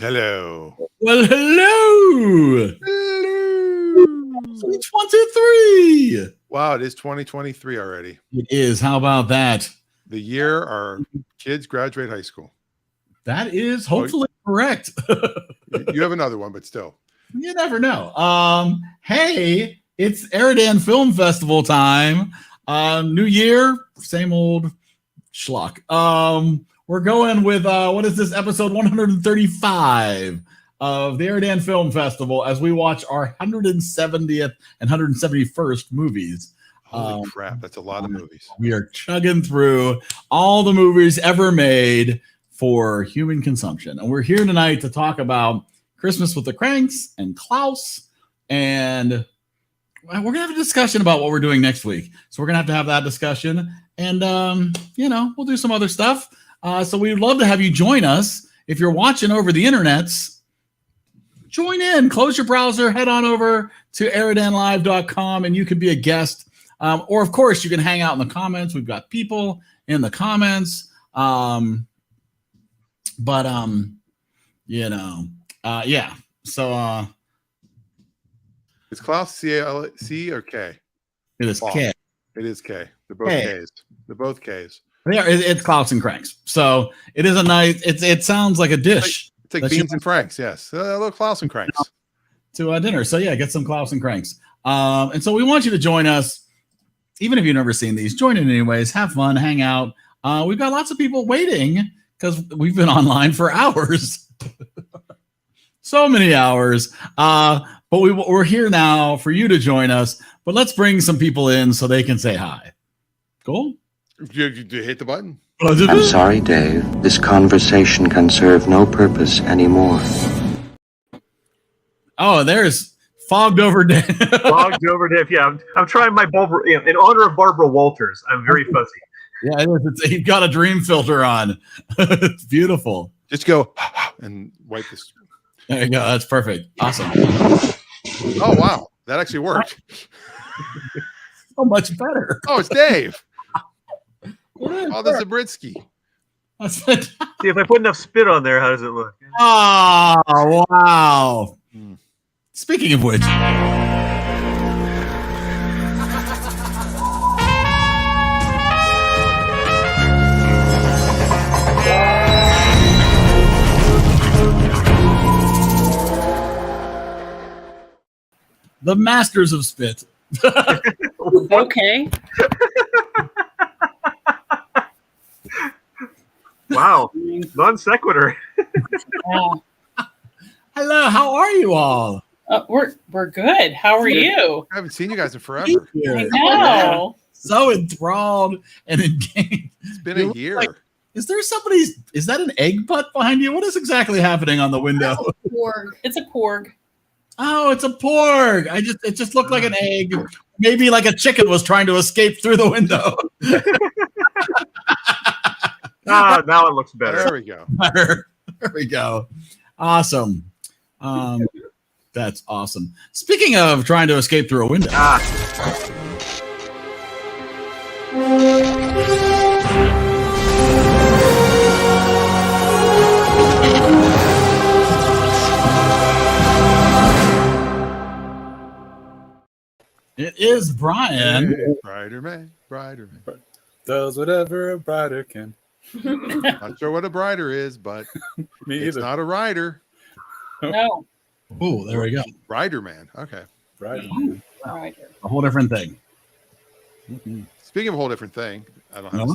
Hello. Well, hello. Hello. 1, 2, 3. Wow, it is 2023 already. It is. How about that? The year our kids graduate high school. That is hopefully correct. You have another one, but still. You never know. Hey, it's EriDan Film Festival time. New year, same old schlock. We're going with what is this, episode 135 of the EriDan Film Festival as we watch our 170th and 171st movies. Holy crap, that's a lot of movies. We are chugging through all the movies ever made for human consumption. And we're here tonight to talk about Christmas with the Kranks and Klaus. And we're going to have a discussion about what we're doing next week. So we're going to have that discussion. And, we'll do some other stuff. So we'd love to have you join us. If you're watching over the internets, join in. Close your browser. Head on over to eridanlive.com and you can be a guest. Or, of course, you can hang out in the comments. We've got people in the comments. Yeah. So is Klaus C or K? It is K. It is K. They're both Ks. They're both Ks. Yeah, it's Klaus and Kranks. So it is a nice. It sounds like a dish. It's like beans and Franks. Yes, a little Klaus and Kranks to dinner. So yeah, get some Klaus and Kranks. And so we want you to join us, even if you've never seen these. Join in anyways. Have fun. Hang out. We've got lots of people waiting because we've been online for hours. So many hours. But we're here now for you to join us. But let's bring some people in so they can say hi. Cool? You hit the button. I'm sorry, Dave. This conversation can serve no purpose anymore. Oh, there's Fogged Over Dave. Fogged Over Dave. Yeah, I'm trying my in honor of Barbara Walters. I'm very fuzzy. Yeah, you've got a dream filter on. It's beautiful. Just go and wipe this. There you go. That's perfect. Awesome. Oh, wow. That actually worked. So much better. Oh, it's Dave. Oh, that's Zabritsky. See, if I put enough spit on there, how does it look? Oh, wow. Speaking of which. The Masters of Spit. Okay. Wow. Non sequitur. Hello, how are you all? We're good. How are you? I haven't seen you guys in forever. I know. So enthralled and engaged. It's been a year. Like, is that an egg butt behind you? What is exactly happening on the window? It's a porg. Oh, it's a porg. It just looked like an egg. Maybe like a chicken was trying to escape through the window. Now it looks better. There we go. There we go. Awesome. That's awesome. Speaking of trying to escape through a window. It is Brian. Brighter man. Does whatever a brighter can. Not sure what a brighter is, but it's not a rider. No. Oh, there we go. Rider man. Okay. Brighter. Rider. A whole different thing. Mm-hmm. Speaking of a whole different thing, I don't have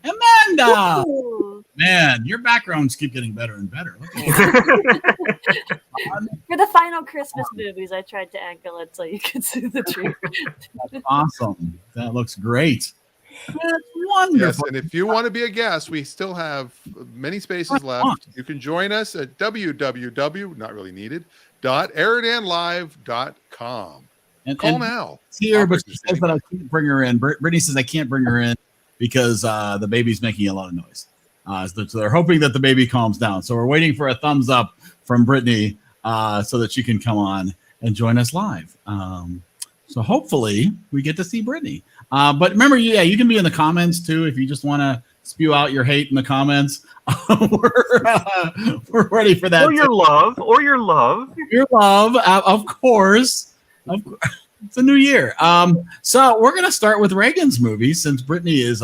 Amanda! Man, your backgrounds keep getting better and better. For the final Christmas movies, I tried to angle it so you could see the tree. That's awesome. That looks great. That's wonderful. Yes, and if you want to be a guest, we still have many spaces left. You can join us at www.eridanlive.com. Call now. Here, but she says that I can't bring her in. Brittany says I can't bring her in because the baby's making a lot of noise. So they're hoping that the baby calms down. So we're waiting for a thumbs up from Brittany so that she can come on and join us live. So hopefully we get to see Brittany. But remember, you can be in the comments too if you just want to spew out your hate in the comments. We're ready for that. Or your love. Your love, of course. It's a new year. So we're going to start with Reagan's movie since Brittany is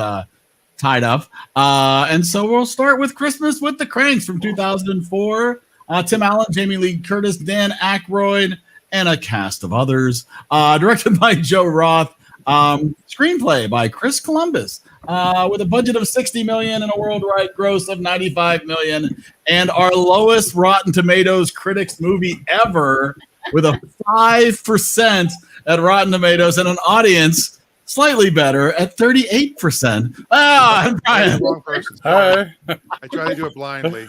tied up. And so we'll start with Christmas with the Kranks from 2004. Tim Allen, Jamie Lee Curtis, Dan Aykroyd, and a cast of others. Directed by Joe Roth. Screenplay by Chris Columbus. With a budget of $60 million and a worldwide gross of $95 million, and our lowest Rotten Tomatoes critics movie ever, with a 5% at Rotten Tomatoes and an audience slightly better at 38%. I'm Brian. Wrong person. Hi. I try to do it blindly.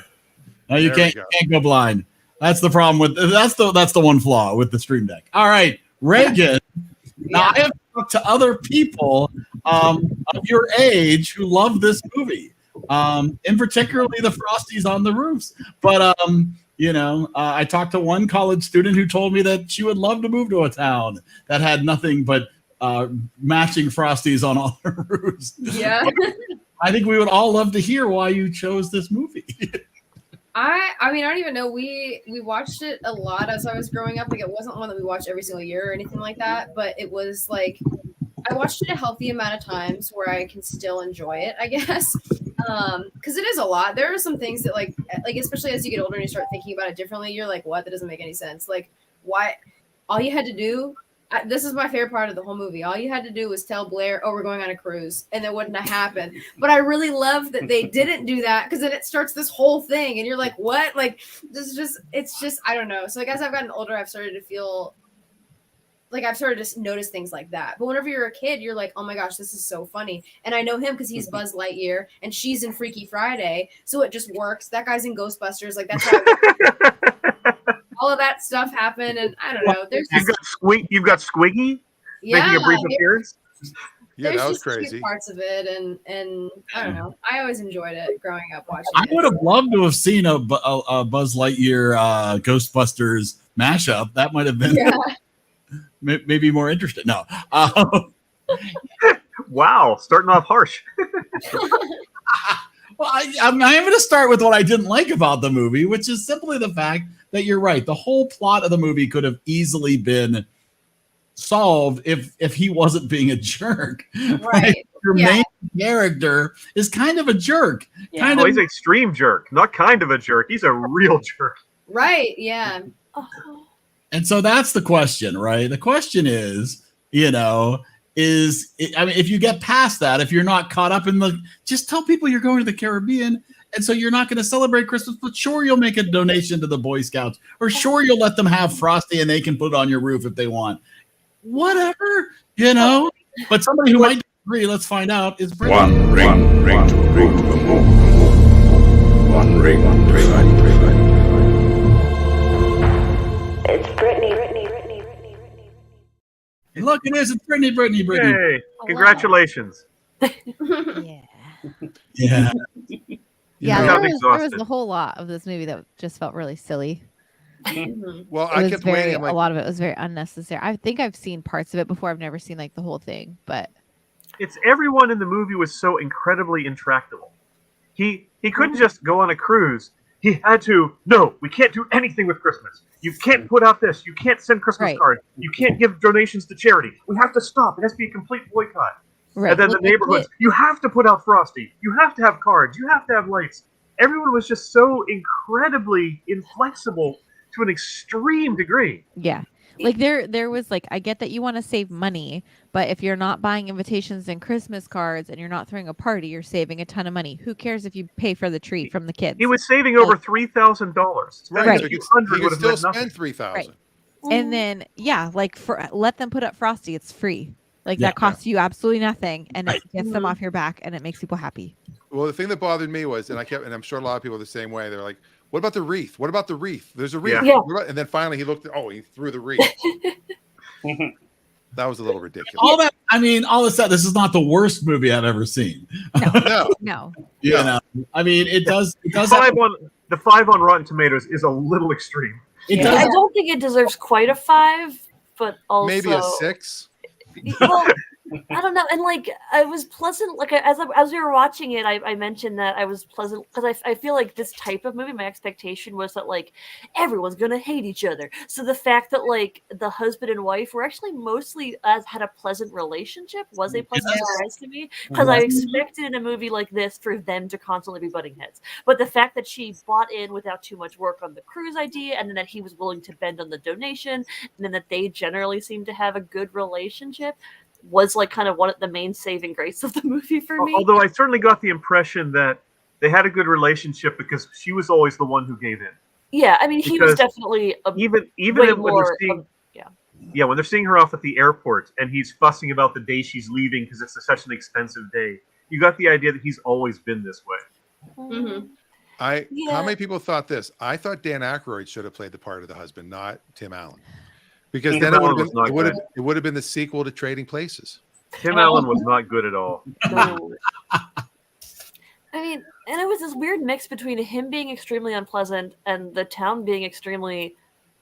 No, you There we can't go blind. That's the problem with that's the one flaw with the Stream Deck. All right, Reagan. Now I have talked to other people of your age who love this movie, in particularly the Frosties on the roofs. But I talked to one college student who told me that she would love to move to a town that had nothing but matching Frosties on all their roofs. Yeah. I think we would all love to hear why you chose this movie. I mean, I don't even know. We watched it a lot as I was growing up. Like, it wasn't one that we watched every single year or anything like that. But it was like I watched it a healthy amount of times where I can still enjoy it, I guess. Because it is a lot. There are some things that like especially as you get older and you start thinking about it differently, you're like, what? That doesn't make any sense. Like, why? All you had to do. This is my favorite part of the whole movie. All you had to do was tell Blair, "Oh, we're going on a cruise," and it wouldn't have happened. But I really love that they didn't do that, because then it starts this whole thing, and you're like, "What?" Like, it's just, I don't know. So like as I've gotten older, I've started to feel like I've started to notice things like that. But whenever you're a kid, you're like, "Oh my gosh, this is so funny." And I know him because he's Buzz Lightyear, and she's in Freaky Friday, so it just works. That guy's in Ghostbusters, like that's how. All of that stuff happened, and I don't know. There's You've got Squiggy making a brief appearance. Yeah, there's that was just cute crazy. parts of it, and I don't know. I always enjoyed it growing up watching I it. would have loved to have seen a Buzz Lightyear Ghostbusters mashup. That might have been maybe more interesting. No. Wow, starting off harsh. Well, I'm going to start with what I didn't like about the movie, which is simply the fact that you're right. The whole plot of the movie could have easily been solved if he wasn't being a jerk. Right. Your main character is kind of a jerk. Yeah. Oh, he's an extreme jerk, not kind of a jerk. He's a real jerk. Right. Yeah. And so that's the question, right? The question is, if you get past that, if you're not caught up in just tell people you're going to the Caribbean, and so you're not going to celebrate Christmas, but sure, you'll make a donation to the Boy Scouts, or sure, you'll let them have Frosty and they can put it on your roof if they want. Whatever, But somebody who might disagree, let's find out, is Brittany. One ring to rule the moon. One ring to fight. It's Brittany. Look, it is. It's Brittany. Hey, congratulations. Yeah. Yeah. Yeah, I'm there was exhausted. a whole lot of this movie that just felt really silly. Well, It I was kept very, waiting. I'm a like, lot of it was very unnecessary. I think I've seen parts of it before. I've never seen like the whole thing, but It's everyone in the movie was so incredibly intractable. He couldn't just go on a cruise. He had to. No, we can't do anything with Christmas. You can't put out this. You can't send Christmas Right. cards. You can't give donations to charity. We have to stop. It has to be a complete boycott. right. And then the Like, neighborhoods. You have to put out Frosty. You have to have cards. You have to have lights. Everyone was just so incredibly inflexible to an extreme degree. Yeah. Like there was like, I get that you want to save money, but if you're not buying invitations and Christmas cards and you're not throwing a party, you're saving a ton of money. Who cares if you pay for the treat from the kids? He was saving over $3,000. right, Right. so he could $200 would have still meant nothing. spend 3,000. And then let them put up Frosty. It's free. Like Yeah. that costs you absolutely nothing, and Right. it gets them off your back, and it makes people happy. Well, the thing that bothered me was, and I'm sure a lot of people are the same way. They're like, "What about the wreath? What about the wreath? There's a wreath." Yeah. What about-" And then finally, he looked. Oh, he threw the wreath. That was a little ridiculous. All this stuff. This is not the worst movie I've ever seen. No, No. I mean, it does. It does. The 5 on Rotten Tomatoes is a little extreme. It Yeah. I does. don't think it deserves quite a 5, but also Maybe a 6. Well, I don't know, and like I was pleasant. Like as we were watching it, I mentioned that I was pleasant because I feel like this type of movie, my expectation was that like everyone's gonna hate each other. So the fact that like the husband and wife were actually mostly had a pleasant relationship was a pleasant Yes. surprise to me because I expected in a movie like this for them to constantly be butting heads. But the fact that she bought in without too much work on the cruise idea, and then that he was willing to bend on the donation, and then that they generally seem to have a good relationship was like kind of one of the main saving grace of the movie for me. Although I certainly got the impression that they had a good relationship because she was always the one who gave in. Yeah, I mean, he was Because definitely Even way when more. they're seeing, when they're seeing her off at the airport and he's fussing about the day she's leaving because it's such an expensive day, you got the idea that he's always been this way. Mm-hmm. How many people thought this? I thought Dan Aykroyd should have played the part of the husband, not Tim Allen, because Tim then it Allen would was have not been good. it would have been the sequel to Trading Places. Tim Allen was not good at all. No. I mean, and it was this weird mix between him being extremely unpleasant and the town being extremely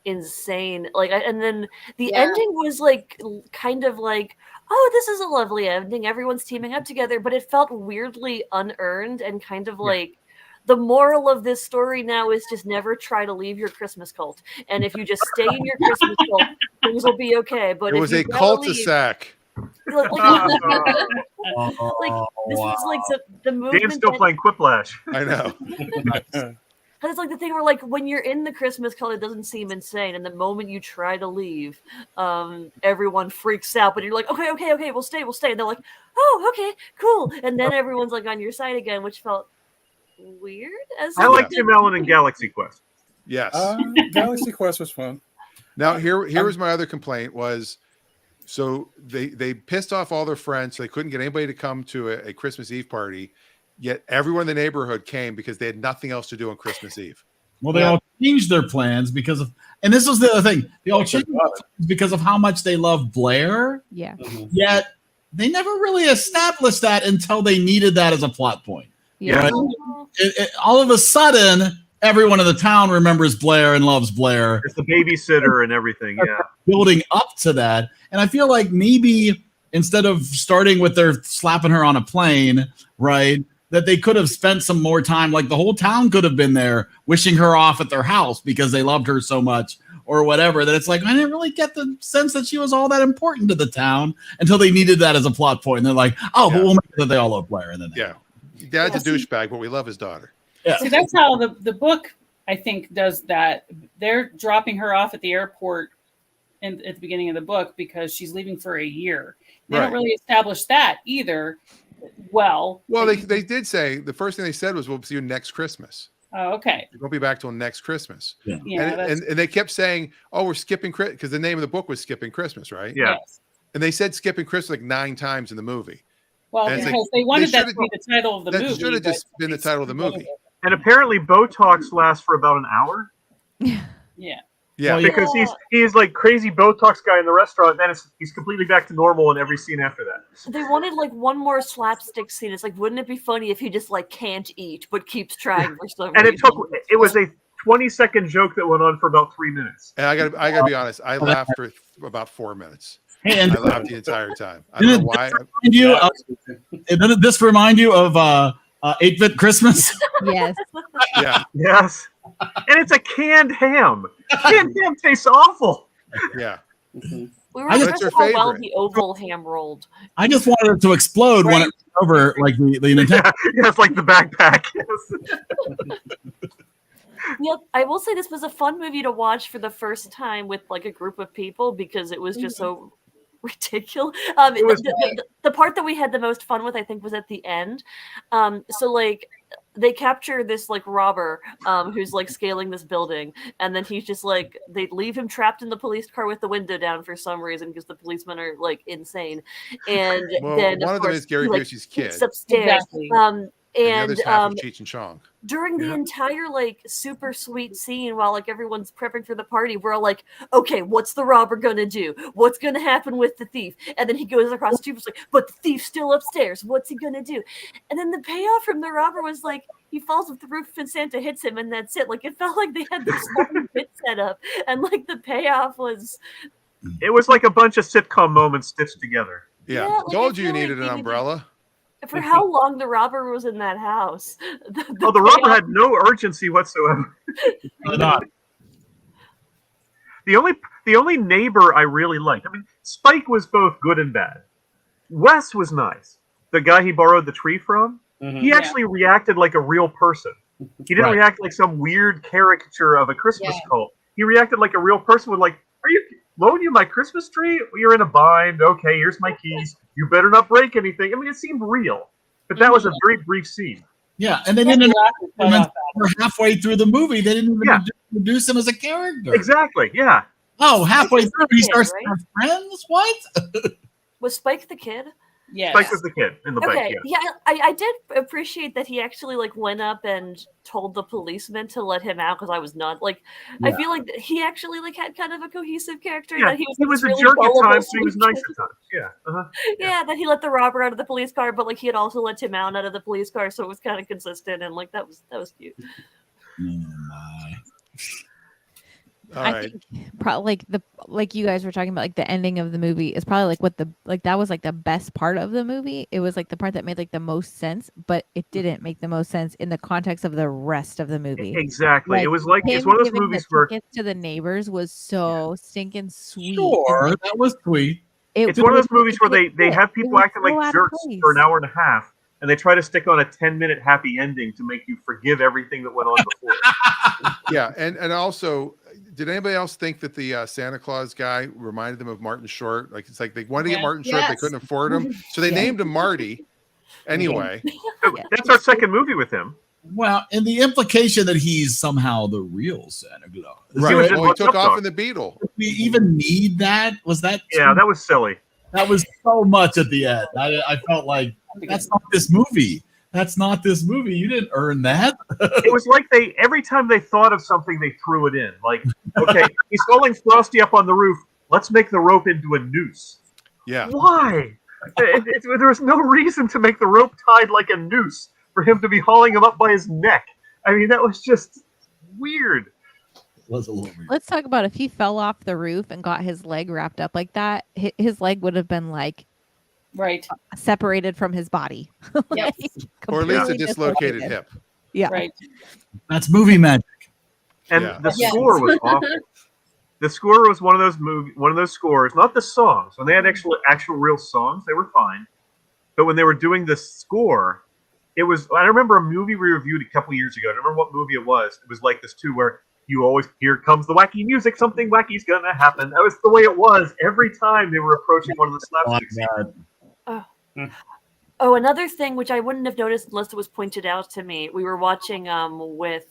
insane. Like, and then the ending was like kind of like, oh, this is a lovely ending. Everyone's teaming up together, but it felt weirdly unearned and kind of like. The moral of this story now is just never try to leave your Christmas cult. And if you just stay in your Christmas cult, things will be okay. But It if was you a gotta cul-de-sac. like this was like the movement. Dan's still that- playing Quiplash. I know. Because it's like the thing where, like, when you're in the Christmas cult, it doesn't seem insane, and the moment you try to leave, everyone freaks out. But you're like, okay, we'll stay. And they're like, oh, okay, cool. And then everyone's like on your side again, which felt weird. I like Tim Allen in Galaxy Quest. Yes. Galaxy Quest was fun. Now here was my other complaint was, so they pissed off all their friends, so they couldn't get anybody to come to a Christmas Eve party. Yet everyone in the neighborhood came because they had nothing else to do on Christmas Eve. Well, they all changed their plans because of, and this was the other thing. They all changed their plans because of how much they love Blair. Yeah. Yet they never really established that until they needed that as a plot point. Yeah. Right? All of a sudden, everyone in the town remembers Blair and loves Blair. It's the babysitter and everything. Yeah. Building up to that. And I feel like maybe instead of starting with their slapping her on a plane, right, that they could have spent some more time, like the whole town could have been there wishing her off at their house because they loved her so much or whatever, that it's like, I didn't really get the sense that she was all that important to the town until they needed that as a plot point. And they're like, oh, but we'll make it that they all love Blair. And then Dad's a douchebag, but we love his daughter. Yeah. See, that's how the book, I think, does that. They're dropping her off at the airport at the beginning of the book because she's leaving for a year. They don't really establish that either. Well, they did say the first thing they said was, we'll see you next Christmas. Oh, okay. We won't be back till next Christmas. Yeah. And they kept saying, oh, we're skipping Christmas, because the name of the book was Skipping Christmas, right? Yeah. Yes. And they said Skipping Christmas like 9 times in the movie. Well, And it's because like, they wanted that to should've- be the title of the movie. That should have but just been the title of the movie. And apparently Botox lasts for about an hour. Yeah. Yeah. Because he's like crazy Botox guy in the restaurant, then he's completely back to normal in every scene after that. They wanted like one more slapstick scene. It's like, wouldn't it be funny if he just like can't eat but keeps trying for some And reason? it was a 20-second joke that went on for about 3 minutes. And I gotta be honest, I laughed for about 4 minutes. Hey, and I laughed the entire time. I don't know why. Didn't this remind you of 8-Bit Christmas? Yes. Yeah. Yes. And it's a canned ham. Canned ham tastes awful. Yeah. We were I just- impressed That's how her well favorite. the oval ham rolled. I just wanted it to explode when it was over, like the Nintendo. Yeah, it's like the backpack. Yes. Yep, I will say this was a fun movie to watch for the first time with like a group of people because it was just so ridiculous. The part that we had the most fun with, I think, was at the end. So like they capture this like robber who's like scaling this building, and then he's just like they leave him trapped in the police car with the window down for some reason because the policemen are like insane. And Well, then one of them course, is Gary he, like, Busey's kid. peeks upstairs. Exactly. And the And other's half of Cheech and Chong. during the entire like super sweet scene while like everyone's prepping for the party, we're all like, okay, what's the robber gonna do? What's gonna happen with the thief? And then he goes across the street, like, but the thief's still upstairs. What's he gonna do? And then the payoff from the robber was like, he falls off the roof and Santa hits him, and that's it. Like, it felt like they had this whole bit set up, and like the payoff was. It was like a bunch of sitcom moments stitched together. Yeah, Yeah, like, told I you feel needed like an they umbrella. For how long the robber was in that house? The robber had no urgency whatsoever. Not. The only neighbor I really liked. I mean, Spike was both good and bad. Wes was nice. The guy he borrowed the tree from. He actually reacted like a real person. He didn't react like some weird caricature of a Christmas cult. He reacted like a real person with like, "Are you loan you my Christmas tree? You're in a bind. Okay, here's my keys. You better not break anything." I mean, it seemed real, but that was a very brief scene. Yeah, and they didn't. We're halfway through the movie. They didn't even introduce him as a character. Exactly. Yeah. Oh, halfway through, he starts right? to have friends. What? Was Spike the kid? Yes. Spike was the kid in the bike. Okay, yeah, I did appreciate that he actually like went up and told the policeman to let him out because I was not like I feel like he actually like had kind of a cohesive character. Yeah, that he was a really jerk at gullible, times, but he was sweet nice kid. at times. Yeah. Uh-huh. Yeah, that he let the robber out of the police car, but like he had also let him out of the police car, so it was kind of consistent and like that was cute. Oh my. All I right. think probably like you guys were talking about, like the ending of the movie is probably like what that was like the best part of the movie. It was like the part that made like the most sense, but it didn't make the most sense in the context of the rest of the movie. Exactly. It was like it's him one of those giving movies the where tickets to the neighbors was so stinking sweet. Sure, and, that was sweet. it's one of those movies where they fit. have It people was acting so like out of jerks place. for an hour and a half, and they try to stick on a 10-minute happy ending to make you forgive everything that went on before. Yeah, and also, did anybody else think that the Santa Claus guy reminded them of Martin Short? Like it's like they wanted to get Martin Short, they Yes. couldn't afford him, so they named him Marty. Anyway, That's our second movie with him. Well, and the implication that he's somehow the real Santa Claus. right? was just Well, he what's took up, off though. in the Beetle. Did we even need that? Was that? Yeah, that was silly. That was so much at the end. I felt like that's not this movie. That's not this movie. You didn't earn that. It was like every time they thought of something, they threw it in. Like, okay, he's hauling Frosty up on the roof. Let's make the rope into a noose. Yeah, Why? There was no reason to make the rope tied like a noose for him to be hauling him up by his neck. I mean, that was just weird. Was a little weird. Let's talk about if he fell off the roof and got his leg wrapped up like that, his leg would have been like Right. separated from his body. Yep. or at least a completely dislocated hip. Yeah. Right. That's movie magic. And Yeah. the Yes. score was awful. The score was one of those scores, not the songs. When they had actual real songs, they were fine. But when they were doing the score, it was. I remember a movie we reviewed a couple years ago. I don't remember what movie it was. It was like this too, where you always here comes the wacky music. Something wacky's gonna happen. That was the way it was every time they were approaching one of the slapstick scenes. Oh, another thing which I wouldn't have noticed unless it was pointed out to me. We were watching with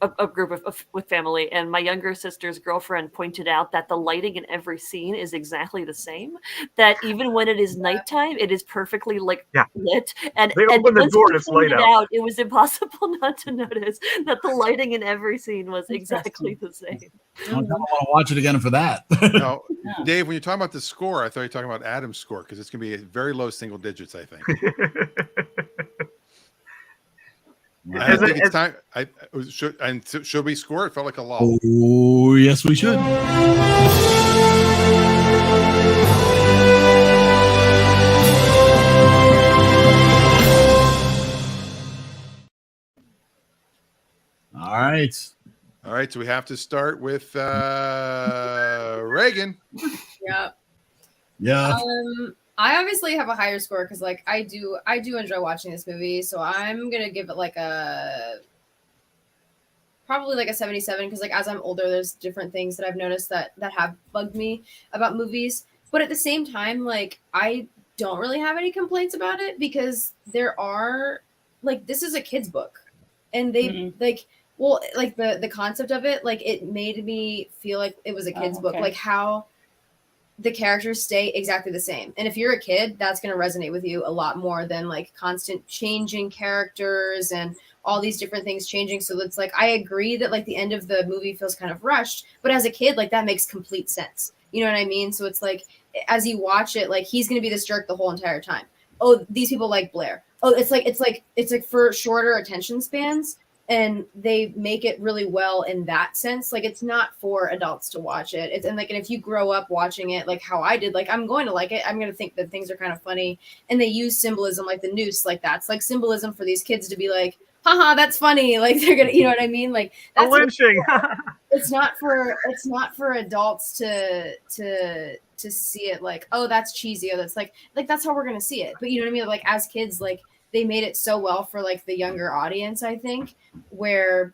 a group with family, and my younger sister's girlfriend pointed out that the lighting in every scene is exactly the same. That even when it is nighttime, it is perfectly lit. And They open the once door we and it's pointed light out. It was impossible not to notice that the lighting in every scene was exactly the same. I don't want to watch it again for that. No, Dave, when you're talking about the score, I thought you were talking about Adam's score because it's going to be very low single digits, I think. I think it's time. Should we score? It felt like a lull. Oh, yes, we should. All right. All right, so we have to start with Reagan. Yeah. Yeah. I obviously have a higher score because like I do enjoy watching this movie, so I'm gonna give it like probably like a 77 because like as I'm older, there's different things that I've noticed that have bugged me about movies. But at the same time, like I don't really have any complaints about it because there are like this is a kid's book, and they like the concept of it, like it made me feel like it was a kid's book, like how the characters stay exactly the same. And if you're a kid, that's going to resonate with you a lot more than like constant changing characters and all these different things changing. So it's like, I agree that like the end of the movie feels kind of rushed, but as a kid, like that makes complete sense. You know what I mean? So it's like, as you watch it, like he's going to be this jerk the whole entire time. oh, these people like Blair. Oh, it's like for shorter attention spans, and they make it really well in that sense. Like it's not for adults to watch it. And if you grow up watching it like how I did, like I'm going to like it. I'm going to think that things are kind of funny, and they use symbolism like the noose, like that's like symbolism for these kids to be like, haha, that's funny. Like they're gonna, you know what I mean? Like A that's lynching. it's not for adults to see it like, oh, that's cheesy, or that's like that's how we're gonna see it. But you know what I mean? Like as kids, like they made it so well for like the younger audience, I think, where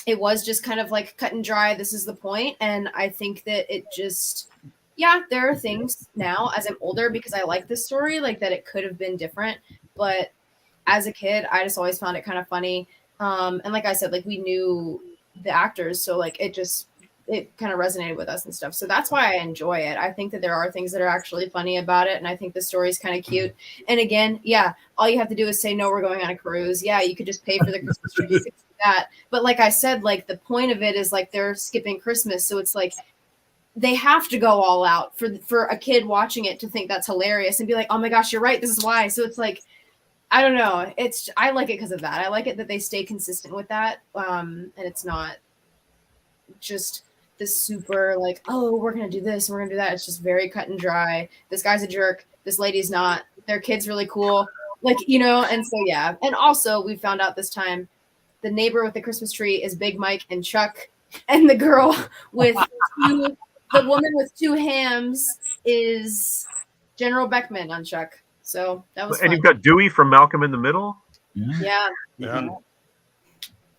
it was just kind of like cut and dry, this is the point. And I think that it just, yeah, there are things now as I'm older, because I like this story, like that it could have been different. But as a kid, I just always found it kind of funny. And like I said, like we knew the actors, so like it kind of resonated with us and stuff. So that's why I enjoy it. I think that there are things that are actually funny about it, and I think the story's kind of cute. And again, yeah, all you have to do is say, no, we're going on a cruise. Yeah, you could just pay for the Christmas tree to see that. But like I said, like the point of it is like they're skipping Christmas, so it's like they have to go all out for a kid watching it to think that's hilarious and be like, oh my gosh, you're right, this is why. So it's like, I don't know. I like it because of that. I like it that they stay consistent with that. And it's not just this super like, oh, we're going to do this, we're going to do that. It's just very cut and dry. This guy's a jerk. This lady's not. Their kid's really cool. Like, you know, and so, yeah. And also we found out this time the neighbor with the Christmas tree is Big Mike and Chuck. And the girl with the woman with two hams is General Beckman on Chuck. So that was And fun. you've got Dewey from Malcolm in the Middle. Yeah.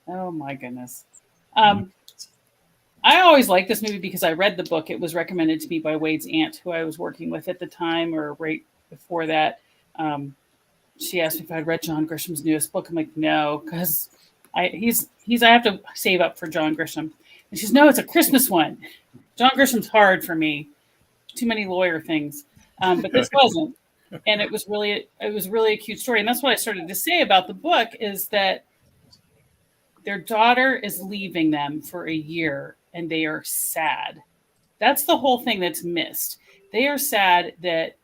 Oh my goodness. I always liked this movie because I read the book. It was recommended to me by Wade's aunt, who I was working with at the time, or right before that. She asked me if I'd read John Grisham's newest book. I'm like, no, because I have to save up for John Grisham. And she's, no, it's a Christmas one. John Grisham's hard for me. Too many lawyer things. But this wasn't. And it was really a cute story. And that's what I started to say about the book, is that their daughter is leaving them for a year and they are sad. That's the whole thing that's missed. They are sad that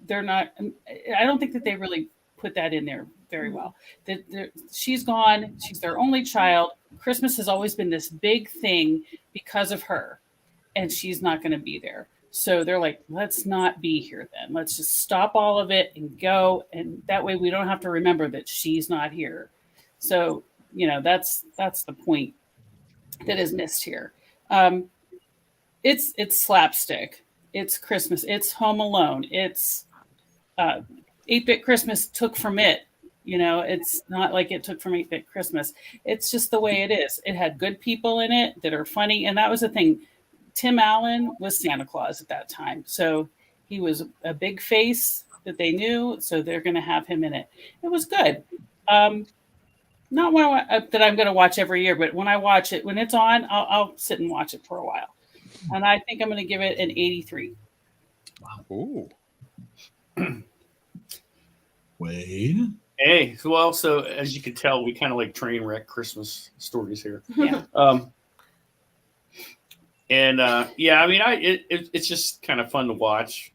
they're not, I don't think that they really put that in there very well. That she's gone. She's their only child. Christmas has always been this big thing because of her, and she's not going to be there. So they're like, let's not be here then. Let's just stop all of it and go. And that way we don't have to remember that she's not here. So, you know, that's the point that is missed here. It's slapstick. It's Christmas. It's Home Alone. It's 8-Bit Christmas took from it. You know, it's not like it took from 8-Bit Christmas. It's just the way it is. It had good people in it that are funny. And that was the thing. Tim Allen was Santa Claus at that time. So he was a big face that they knew. So they're going to have him in it. It was good. Not one that I'm going to watch every year, but when I watch it, when it's on, I'll sit and watch it for a while. And I think I'm going to give it an 83. Wow. Ooh. Wade? Hey, well, so as you can tell, we kind of like train wreck Christmas stories here. Yeah. Yeah, I mean, it's just kind of fun to watch.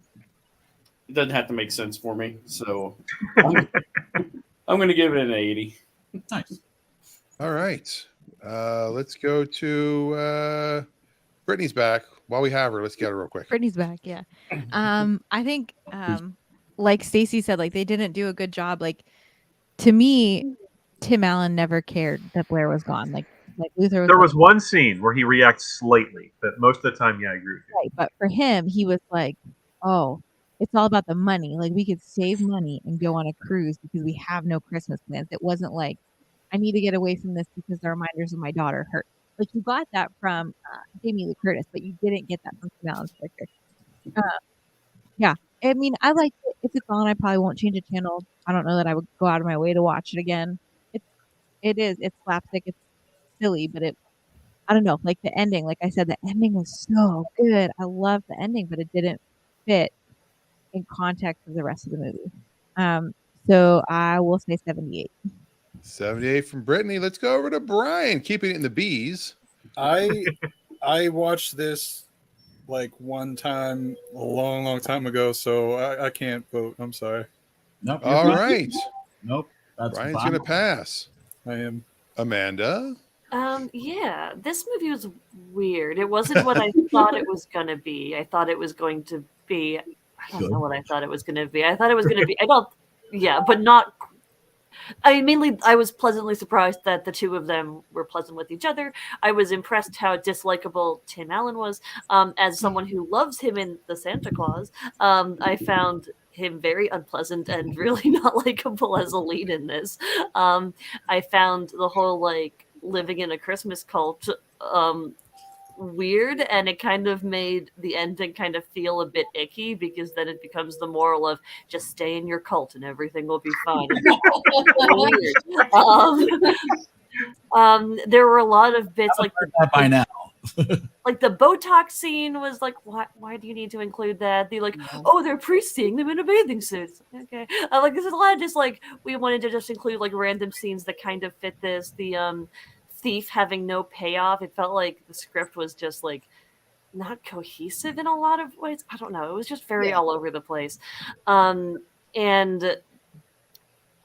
It doesn't have to make sense for me, so I'm going to give it an 80. Nice. All right. Let's go to Brittany's back. While we have her, let's get her real quick. Brittany's back, yeah. I think like Stacey said, like they didn't do a good job. Like to me, Tim Allen never cared that Blair was gone. Like Luther There was one scene where he reacts slightly, but most of the time, yeah, I agree with you. right, but for him, he was like, oh, it's all about the money. Like we could save money and go on a cruise because we have no Christmas plans. It wasn't like, I need to get away from this because the reminders of my daughter hurt. Like you got that from Jamie Lee Curtis, but you didn't get that from Tim Allen's character. Yeah, I mean, I like it. If it's on, I probably won't change the channel. I don't know that I would go out of my way to watch it again. It's slapstick. It's silly, but I don't know. Like the ending, like I said, the ending was so good. I love the ending, but it didn't fit in context of the rest of the movie. So I will say 78. 78 from Brittany. Let's go over to Brian, keeping it in the B's. I watched this like one time a long time ago, so I can't vote. I'm sorry. Nope. you're All fine. right. Nope. That's Brian's fine. going to pass. I am. Amanda? Yeah, this movie was weird. It wasn't what I thought it was gonna be. I thought it was going to be. I don't know what I thought it was gonna be. I thought it was gonna be. I don't. Yeah, but not. I was pleasantly surprised that the two of them were pleasant with each other. I was impressed how dislikable Tim Allen was. As someone who loves him in The Santa Claus, I found him very unpleasant and really not likable as a lead in this. I found the whole like living in a Christmas cult weird, and it kind of made the ending kind of feel a bit icky because then it becomes the moral of just stay in your cult and everything will be fine. There were a lot of bits like that by now. like the Botox scene was like, why do you need to include that? The like, oh, they're priests seeing them in a bathing suit. Okay, like there's a lot of just like we wanted to just include like random scenes that kind of fit this. The thief having no payoff. It felt like the script was just like not cohesive in a lot of ways. I don't know. It was just very all over the place. And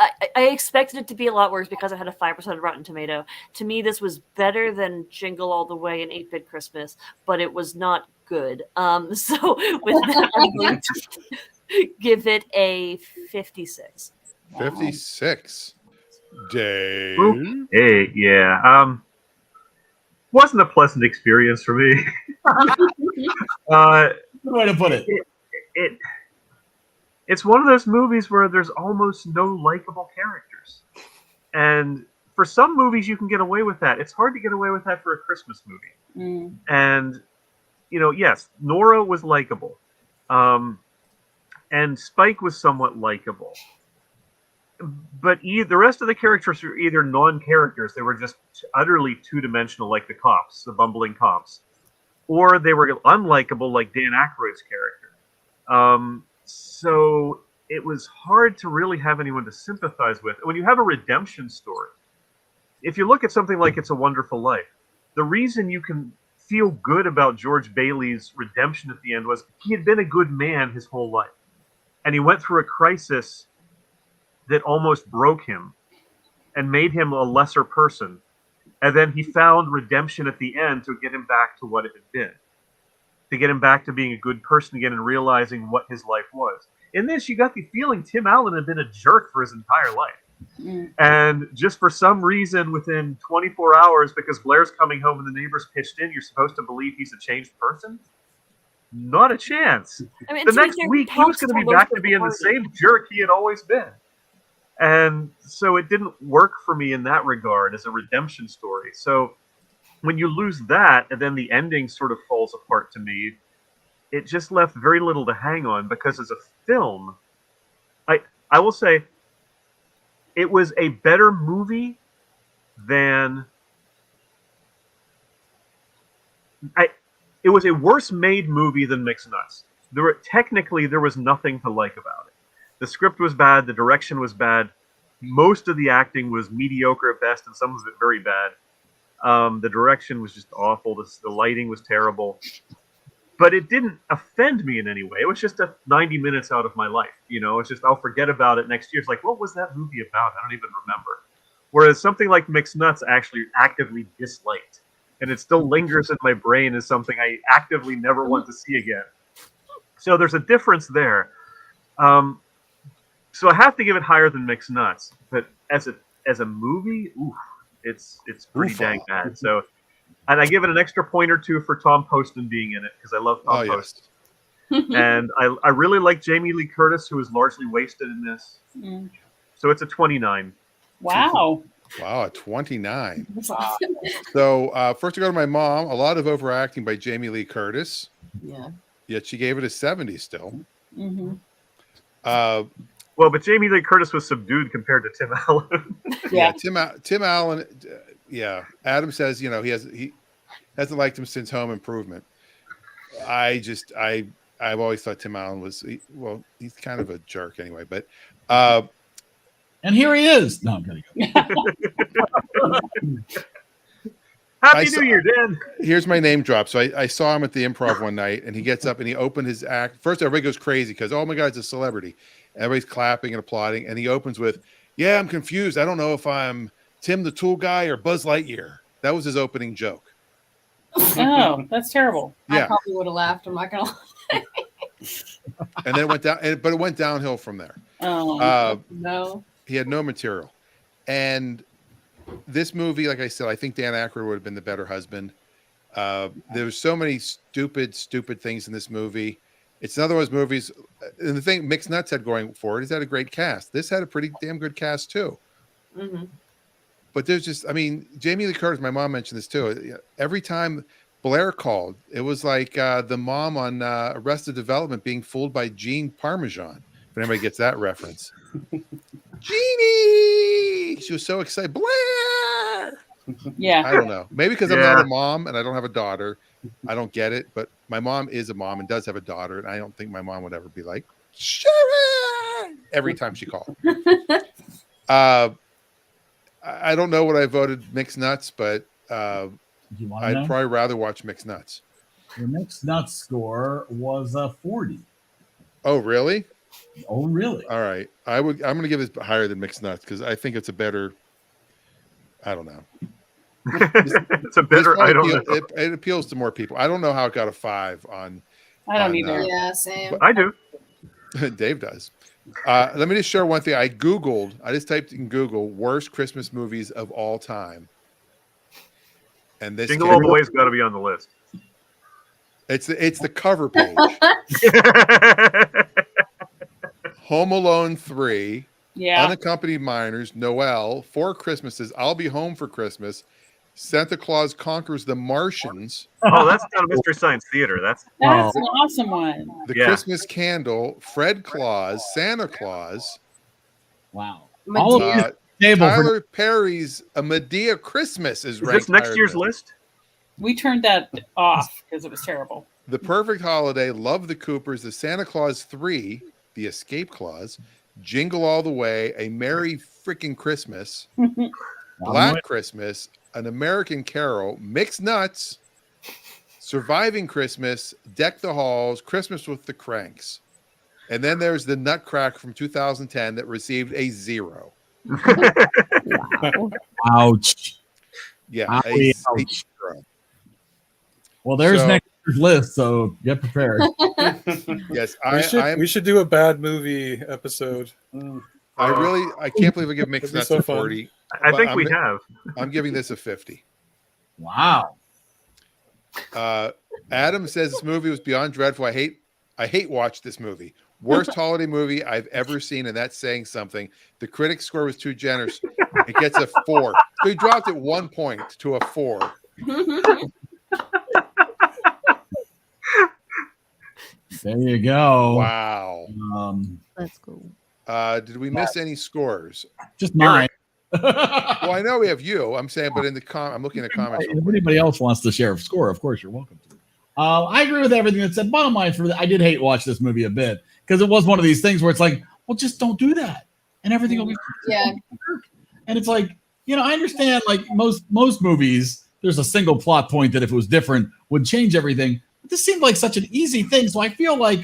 I expected it to be a lot worse because I had a 5% Rotten Tomato. To me, this was better than Jingle All the Way and 8-Bit Christmas, but it was not good. So with that, I'm going to give it a 56. 56. Dave? Hey, yeah. Wasn't a pleasant experience for me. Good way to put it. It's one of those movies where there's almost no likable characters. And for some movies, you can get away with that. It's hard to get away with that for a Christmas movie. And, yes, Nora was likable. And Spike was somewhat likable. But the rest of the characters were either non-characters, they were just utterly two-dimensional, like the cops, the bumbling cops, or they were unlikable, like Dan Aykroyd's character. So it was hard to really have anyone to sympathize with. When you have a redemption story, if you look at something like It's a Wonderful Life, the reason you can feel good about George Bailey's redemption at the end was he had been a good man his whole life, and he went through a crisis that almost broke him and made him a lesser person. And then he found redemption at the end to get him back to what it had been, to get him back to being a good person again and realizing what his life was. In this, you got the feeling Tim Allen had been a jerk for his entire life. And just for some reason, within 24 hours, because Blair's coming home and the neighbors pitched in, you're supposed to believe he's a changed person? Not a chance. I mean, the next week, he was going to be back to being the same jerk he had always been. And so it didn't work for me in that regard as a redemption story. So when you lose that, and then the ending sort of falls apart to me, it just left very little to hang on, because as a film, I will say, it was a better movie than... It was a worse made movie than Mixed Nuts. Technically, there was nothing to like about it. The script was bad. The direction was bad. Most of the acting was mediocre at best, and some of it very bad. The direction was just awful. The lighting was terrible. But it didn't offend me in any way. It was just 90 minutes out of my life. It's just, I'll forget about it next year. It's like, what was that movie about? I don't even remember. Whereas something like Mixed Nuts I actually actively disliked. And it still lingers in my brain as something I actively never want to see again. So there's a difference there. So I have to give it higher than Mixed Nuts, but as a movie, it's pretty dang bad. So, and I give it an extra point or two for Tom Poston being in it, because I love Tom Poston, and I really like Jamie Lee Curtis, who is largely wasted in this. So it's a 29. Wow. Wow, a 29. So first to go to my mom, a lot of overacting by Jamie Lee Curtis. Yeah. Yet she gave it a 70 still. Well, but Jamie Lee Curtis was subdued compared to Tim Allen. Yeah, Tim Allen. Yeah, Adam says he hasn't liked him since Home Improvement. I've always thought Tim Allen was he's kind of a jerk anyway. But and here he is. No, I'm kidding. Happy New Year, Dan. Here's my name drop. So I saw him at the Improv one night, and he gets up and he opened his act. First, everybody goes crazy because, oh my God, it's a celebrity. Everybody's clapping and applauding. And he opens with, yeah, I'm confused. I don't know if I'm Tim the Tool Guy or Buzz Lightyear. That was his opening joke. Oh, that's terrible. I Yeah. probably would have laughed. I'm not gonna lie. And then it went down, but it went downhill from there. Oh, No. He had no material. And this movie, like I said, I think Dan Aykroyd would have been the better husband. There's so many stupid things in this movie. It's another one of those movies. And the thing Mixed Nuts had going for it is had a great cast. This had a pretty damn good cast too. Mm-hmm. But there's just, I mean, Jamie Lee Curtis, my mom mentioned this too. Every time Blair called, it was like the mom on Arrested Development being fooled by Jean Parmesan. If anybody gets that reference. Jeannie! She was so excited. Blair! yeah. I don't know. Maybe because I'm not a mom and I don't have a daughter. I don't get it. But my mom is a mom and does have a daughter. And I don't think my mom would ever be like, Sharon! Every time she called. I don't know what I voted Mixed Nuts, but I'd probably rather watch Mixed Nuts. Your Mixed Nuts score was 40. Oh, really? Oh, really? All right. I'm going to give this higher than Mixed Nuts because I think it's a better. I don't know. It's a better. I don't know. It appeals to more people. I don't know how it got a 5 on. I don't either. Yeah, same. I do. Dave does. Let me just share one thing. I just typed in Google worst Christmas movies of all time. And this Jingle All the Way's got to be on the list. It's the cover page. Home Alone 3, Unaccompanied Minors, Noel, 4 Christmases, I'll Be Home for Christmas, Santa Claus Conquers the Martians. Oh, that's not a Mystery Science Theater. That's an awesome one. The Christmas Candle, Fred Claus, Santa Claus. Wow. Tyler Perry's A Medea Christmas is ranked. Is this next year's than. list? We turned that off because it was terrible. The Perfect Holiday, Love the Coopers, The Santa Claus 3, The Escape Clause, Jingle All the Way, A Merry Freaking Christmas, Black Christmas, An American Carol, Mixed Nuts, Surviving Christmas, Deck the Halls, Christmas with the Kranks. And then there's the Nutcracker from 2010 that received a 0. Wow. Ouch. Yeah. Ouch. A 0. Well, there's next year's list, so get prepared. Yes, we should do a bad movie episode. I can't believe I give Mixed Nuts a 40. I think we have. I'm giving this a 50. Wow. Adam says this movie was beyond dreadful. I hate watch this movie. Worst holiday movie I've ever seen, and that's saying something. The critic score was too generous. It gets a 4. So he dropped it 1 point to a 4. There you go. Wow. That's cool. Did we miss any scores? Just mine. Well, I know we have you. I'm saying, but in the I'm looking at the comments. If anybody else wants to share a score, of course you're welcome to. I agree with everything that said. Bottom line, I did hate watch this movie a bit because it was one of these things where it's like, well, just don't do that, and everything will be And it's like, I understand. Like most movies, there's a single plot point that if it was different would change everything. But this seemed like such an easy thing, so I feel like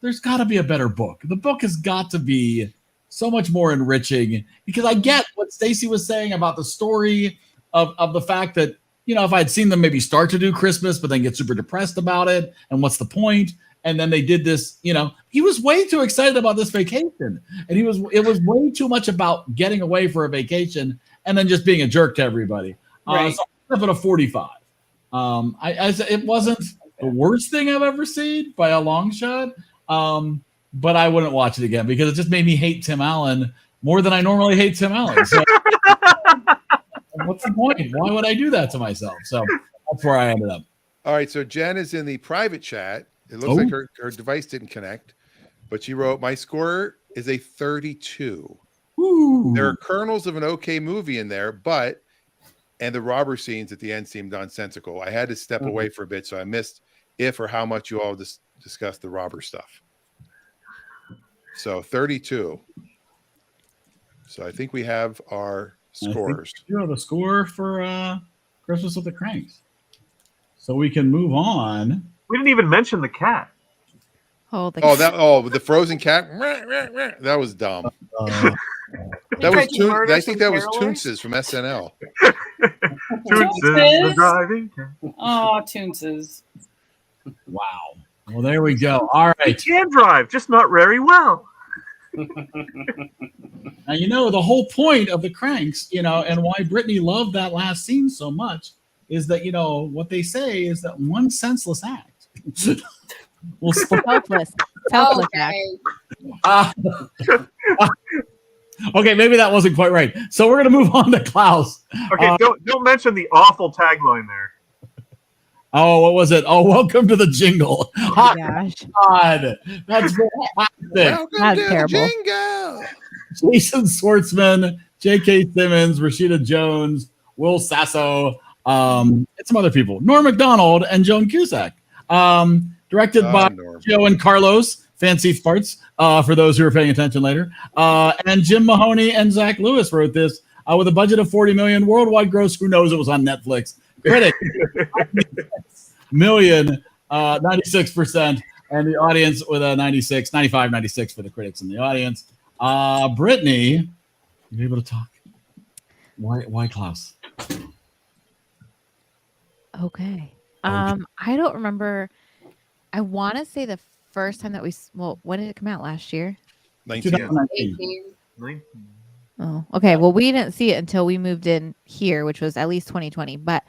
there's got to be a better book. The book has got to be so much more enriching because I get what Stacy was saying about the story of the fact that, if I'd seen them maybe start to do Christmas, but then get super depressed about it, and what's the point? And then they did this, he was way too excited about this vacation. And it was way too much about getting away for a vacation and then just being a jerk to everybody. Right. So I give it a 45. It wasn't the worst thing I've ever seen by a long shot. But I wouldn't watch it again because it just made me hate Tim Allen more than I normally hate Tim Allen. So what's the point? Why would I do that to myself? So that's where I ended up. All right. So Jen is in the private chat. It looks like her device didn't connect, but she wrote, my score is a 32. Ooh. There are kernels of an okay movie in there, and the robber scenes at the end seemed nonsensical. I had to step away for a bit, so I missed if or how much you all discussed the robber stuff. So 32. So I think we have our scores. The score for Christmas with the Cranks. So we can move on. We didn't even mention the cat. The frozen cat. That was dumb. That was I think that was Toonces from SNL. Toonces, the driving cat. Oh, Toonces. Wow. Well, there we go. All right. He can drive, just not very well. Now, the whole point of the Cranks, and why Brittany loved that last scene so much is that, what they say is that one senseless act will selfless act. Okay, maybe that wasn't quite right. So we're going to move on to Klaus. Okay, don't mention the awful tagline there. Oh, what was it? Oh, welcome to the jingle. Oh, gosh. God, that's fantastic. Welcome to terrible. the jingle. Jason Schwartzman, J.K. Simmons, Rashida Jones, Will Sasso, and some other people. Norm Macdonald and Joan Cusack. Directed by Joe and Carlos, fancy farts, for those who are paying attention later. And Jim Mahoney and Zach Lewis wrote this with a budget of $40 million. Worldwide gross, who knows? It was on Netflix. Critic, million, 96%. And the audience with a 95, 96 for the critics in the audience. Brittany, you able to talk? Why Klaus? Okay. I don't remember. I want to say the first time that when did it come out? Last year? 2019. Oh, okay. Well, we didn't see it until we moved in here, which was at least 2020. But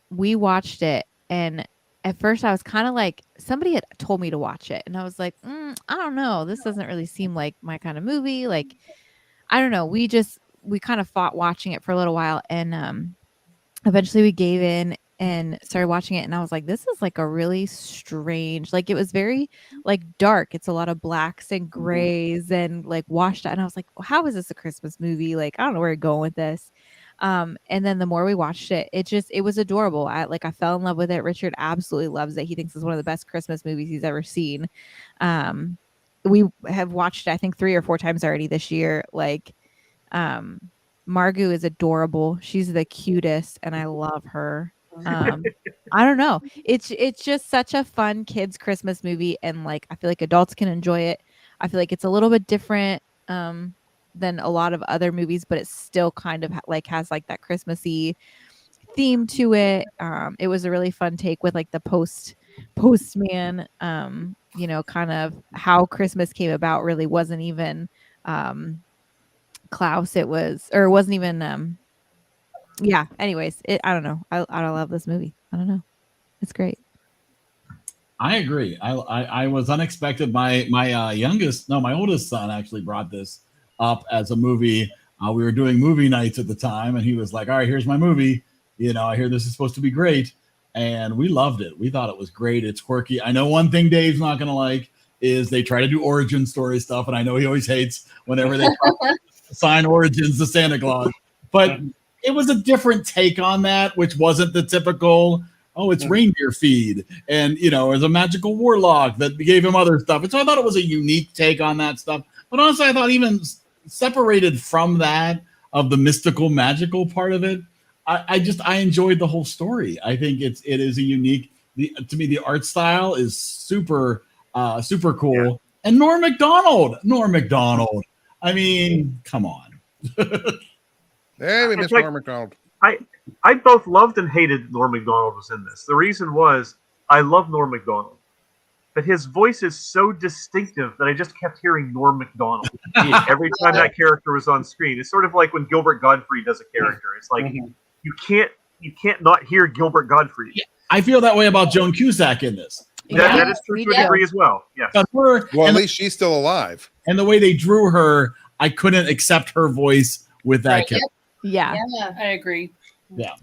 we watched it, and at first I was kind of like, somebody had told me to watch it, and I was like, I don't know. This doesn't really seem like my kind of movie. Like, I don't know. We kind of fought watching it for a little while, and eventually we gave in and started watching it, and I was like, this is like a really strange, like, it was very like dark. It's a lot of blacks and grays and like washed out, and I was like, well, how is this a Christmas movie? Like, I don't know where to go with this. And then the more we watched it, it was adorable. I fell in love with it. Richard absolutely loves it. He thinks it's one of the best Christmas movies he's ever seen. We have watched it, I think 3 or 4 times already this year. Like, Margot is adorable. She's the cutest, and I love her. I don't know. It's just such a fun kids Christmas movie, and like I feel like adults can enjoy it. I feel like it's a little bit different than a lot of other movies, but it still kind of like has like that Christmassy theme to it. It was a really fun take with like the postman. Kind of how Christmas came about really wasn't even Klaus. It wasn't even anyways, I don't know. I love this movie. I don't know. It's great. I agree. I was unexpected. My oldest son actually brought this up as a movie. We were doing movie nights at the time, and he was like, all right, here's my movie. I hear this is supposed to be great. And we loved it. We thought it was great. It's quirky. I know one thing Dave's not going to like is they try to do origin story stuff. And I know he always hates whenever they assign origins to Santa Claus. But it was a different take on that, which wasn't the typical, it's reindeer feed. And, there's a magical warlock that gave him other stuff. And so I thought it was a unique take on that stuff. But honestly, I thought even separated from that, of the mystical, magical part of it, I enjoyed the whole story. I think it is a unique, to me, the art style is super, super cool. Yeah. And Norm Macdonald. I mean, come on. Hey, we missed Norm Macdonald. I both loved and hated Norm Macdonald was in this. The reason was I love Norm Macdonald, but his voice is so distinctive that I just kept hearing Norm Macdonald every time that character was on screen. It's sort of like when Gilbert Gottfried does a character. It's like you can't not hear Gilbert Gottfried. Yeah, I feel that way about Joan Cusack in this. That is true to a degree as well. Yes. Well, at least she's still alive. And the way they drew her, I couldn't accept her voice with that character. Yeah, I agree. Yeah.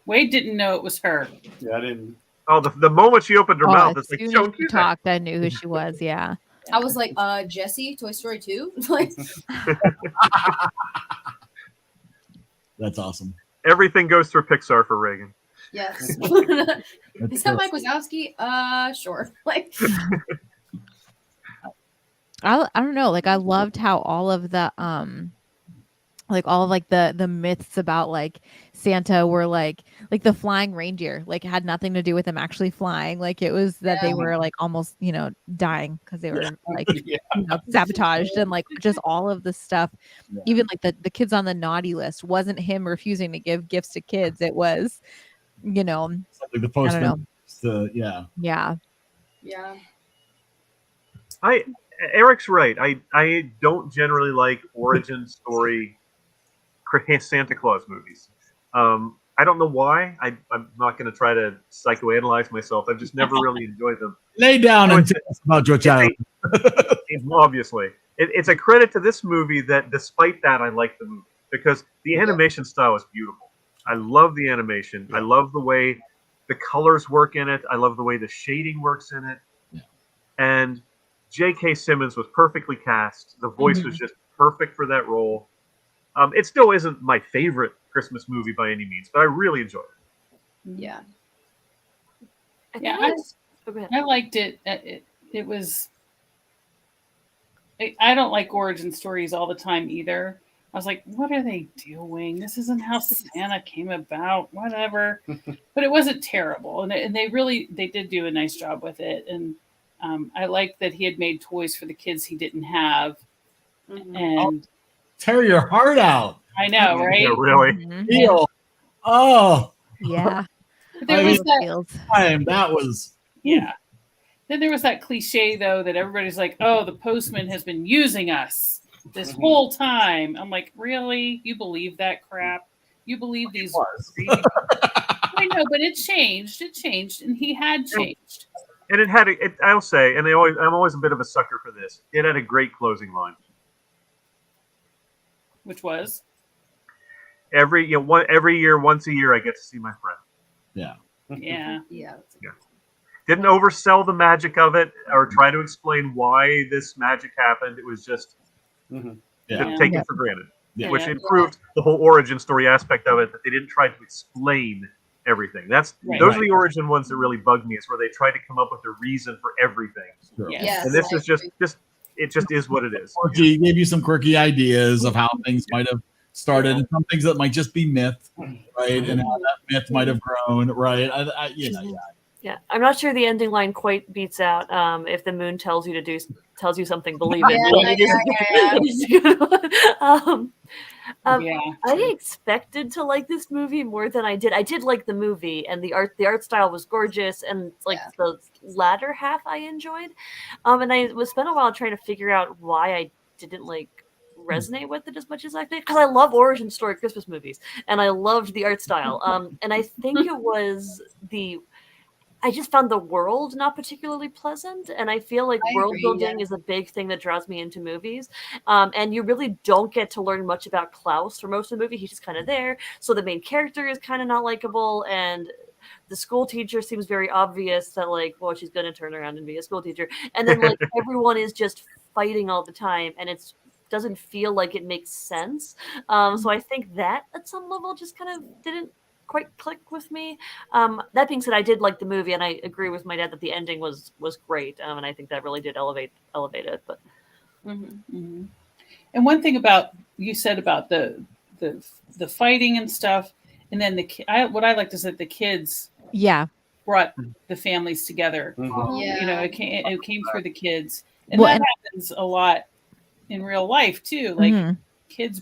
Wade didn't know it was her. Yeah, I didn't. Oh, the moment she opened her mouth, it's like Joan Cusack. Talked, I knew who she was. Yeah. I was like, Jessie, Toy Story 2. Like, that's awesome. Everything goes through Pixar for Reagan. Yes. Is that Mike Wazowski? Sure. Like, I don't know. Like, I loved how all of the like all of like the myths about like Santa were like the flying reindeer like had nothing to do with them actually flying. Like it was that they were like almost, you know, dying because they were like you know, sabotaged, and like just all of the stuff. Even like the kids on the naughty list wasn't him refusing to give gifts to kids. It was, you know, like the postman. Yeah. Eric's right. I don't generally like origin story Santa Claus movies. I don't know why. I'm not going to try to psychoanalyze myself. I've just never really enjoyed them. Lay down and tell us about your child. Obviously, it's a credit to this movie that despite that, I like the movie because the animation style is beautiful. I love the animation. I love the way the colors work in it. I love the way the shading works in it. Yeah. And J.K. Simmons was perfectly cast. The voice was just perfect for that role. It still isn't my favorite Christmas movie by any means, but I really enjoyed it. Yeah. I liked it. It was. I don't like origin stories all the time either. I was like, what are they doing? This isn't how Santa came about. Whatever. But it wasn't terrible, and they did do a nice job with it. And I liked that he had made toys for the kids he didn't have. And tear your heart out. I know, right? Yeah, really. Feel. Oh. Yeah. There was that time. That was. Yeah. Then there was that cliche though that everybody's like, "Oh, the postman has been using us this whole time." I'm like, really? You believe that crap? You believe these? I know, but it changed. It changed, and he had changed. And it had. I'll say, and I'm always a bit of a sucker for this. It had a great closing line, which was every year, once a year, I get to see my friend. Yeah. Yeah. Didn't oversell the magic of it or try to explain why this magic happened. It was just taken for granted, which improved the whole origin story aspect of it. That they didn't try to explain everything. Those are the origin ones that really bug me. Is where they try to come up with a reason for everything. Sure. Yes, and this is just it just is what it is. Quirky, gave you some quirky ideas of how things might have started, and some things that might just be myth, right? And how that myth might have grown, right? Yeah, I'm not sure the ending line quite beats out. If the moon tells you something, believe it. I expected to like this movie more than I did. I did like the movie, and the art style was gorgeous, and the latter half I enjoyed. And I spent a while trying to figure out why I didn't resonate with it as much as I did, because I love origin story Christmas movies, and I loved the art style. And I think it was I just found the world not particularly pleasant, and I feel like world building is a big thing that draws me into movies. And you really don't get to learn much about Klaus for most of the movie. He's just kind of there. So the main character is kind of not likable, and the school teacher seems very obvious that she's going to turn around and be a school teacher. And then everyone is just fighting all the time, and it doesn't feel like it makes sense. So I think that at some level just kind of didn't quite click with me. That being said, I did like the movie, and I agree with my dad that the ending was great, and I think that really did elevate it. But and one thing about you said about the fighting and stuff, and then what I liked is that the kids brought the families together. It came through the kids, and that happens a lot in real life too. Kids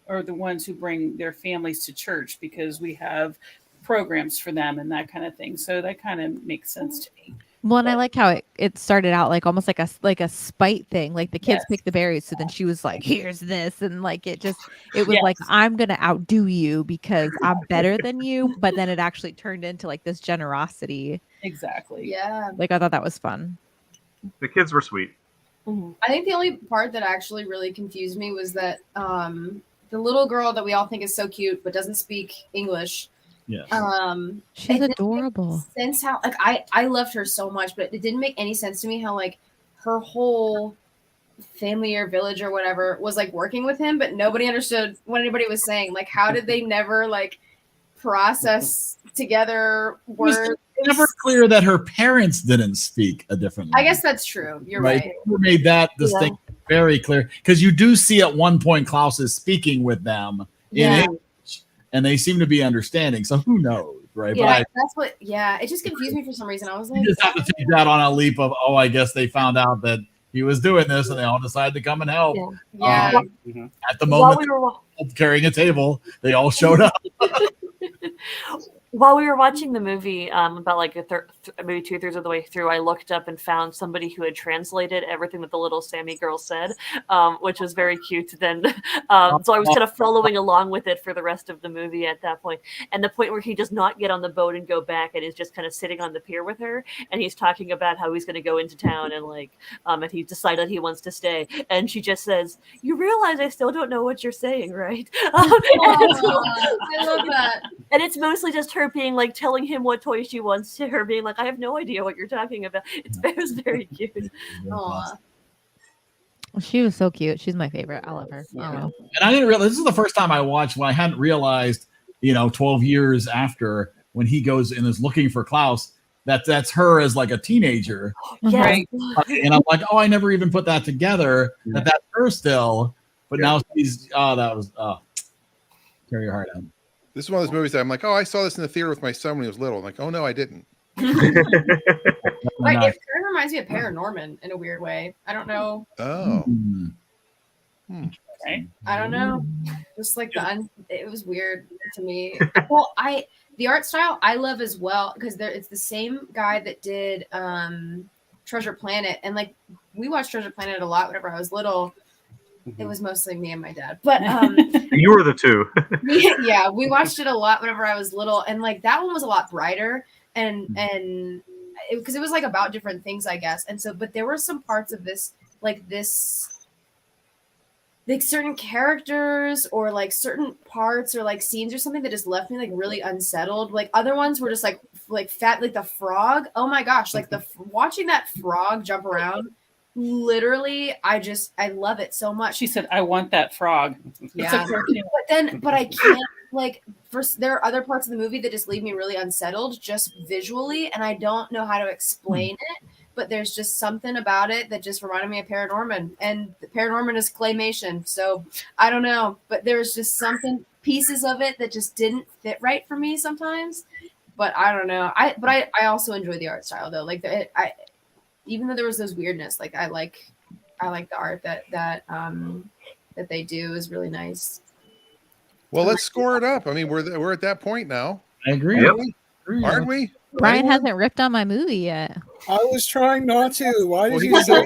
are the ones who bring their families to church because we have programs for them and that kind of thing. So that kind of makes sense to me. Well, and I like how it started out almost like a spite thing. Like the kids picked the berries, so then she was like, "Here's this," and it was like, "I'm gonna outdo you because I'm better than you." But then it actually turned into this generosity. Exactly. Yeah. I thought that was fun. The kids were sweet. I think the only part that actually really confused me was that the little girl that we all think is so cute but doesn't speak English. Yeah. She's adorable. Sense how I loved her so much, but it didn't make any sense to me how her whole family or village or whatever was working with him, but nobody understood what anybody was saying. How did they never process together words? It's never clear that her parents didn't speak a different language. I guess that's true. You're right. Who made that distinction very clear because you do see at one point Klaus is speaking with them in English, and they seem to be understanding. So who knows, right? Yeah, But that's what. Yeah, it just confused me for some reason. I was like, you just have to take that on a leap of, oh, I guess they found out that he was doing this, and they all decided to come and help. Yeah. At the moment, carrying a table, they all showed up. While we were watching the movie, about like maybe 2/3 of the way through, I looked up and found somebody who had translated everything that the little Sammy girl said, which was very cute. Then, so I was kind of following along with it for the rest of the movie at that point. And the point where he does not get on the boat and go back, and is just kind of sitting on the pier with her, and he's talking about how he's going to go into town and and he decided he wants to stay, and she just says, "You realize I still don't know what you're saying, right?" I love that. And it's mostly just her being like telling him what toy she wants to her, being like, I have no idea what you're talking about. It was very cute. Aww. She was so cute. She's my favorite. I love her. And I didn't realize this is the first time I watched when I hadn't realized, 12 years after when he goes and is looking for Klaus, that's her as like a teenager. Yes. Right. And I'm like, oh, I never even put that together. That's her still. But now she's tear your heart out. This is one of those movies that I'm like, oh, I saw this in the theater with my son when he was little. I'm like, oh no, I didn't. It kind of reminds me of Paranorman in a weird way. I don't know. Oh. Okay. I don't know. Just like it was weird to me. Well, the art style I love as well because it's the same guy that did Treasure Planet, and like we watched Treasure Planet a lot whenever I was little. It was mostly me and my dad, but you were the two. Yeah, we watched it a lot whenever I was little, and like that one was a lot brighter, and because it was like about different things, I guess. And so, but there were some parts of this, like certain characters or like certain parts or like scenes or something that just left me like really unsettled. Like other ones were just like fat, like the frog. Oh my gosh, like watching that frog jump around. Literally, I love it so much. She said, "I want that frog." Yeah, but I can't there are other parts of the movie that just leave me really unsettled, just visually, and I don't know how to explain it. But there's just something about it that just reminded me of Paranorman, and the Paranorman is claymation, so I don't know. But there's just pieces of it that just didn't fit right for me sometimes. But I don't know. I also enjoy the art style though. Like even though there was those weirdness, like I like the art that they do is really nice. Well, let's score it up. I mean, we're at that point now. I agree. Aren't we? Brian hasn't ripped on my movie yet. I was trying not to. Why did you say?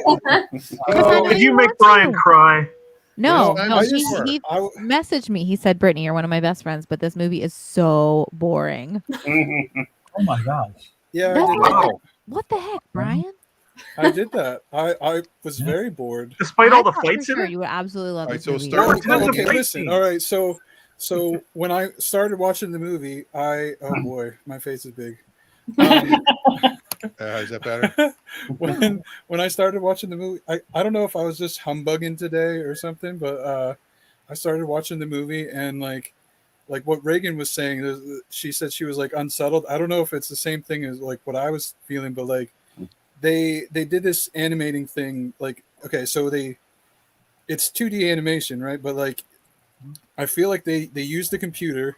Did you make Brian cry? No, he messaged me. He said, "Brittany, you're one of my best friends, but this movie is so boring." Oh my gosh! Yeah. What the heck, Brian? I did that. I was very bored. Despite all the fights in it? You would absolutely love this so movie. Okay, listen. All right, so when I started watching the movie, oh boy, my face is big. Is that better? when I started watching the movie, I don't know if I was just humbugging today or something, but I started watching the movie and like what Reagan was saying, she said she was like unsettled. I don't know if it's the same thing as like what I was feeling, but like they did this animating thing, like, okay, so it's 2D animation, right? But like I feel like they use the computer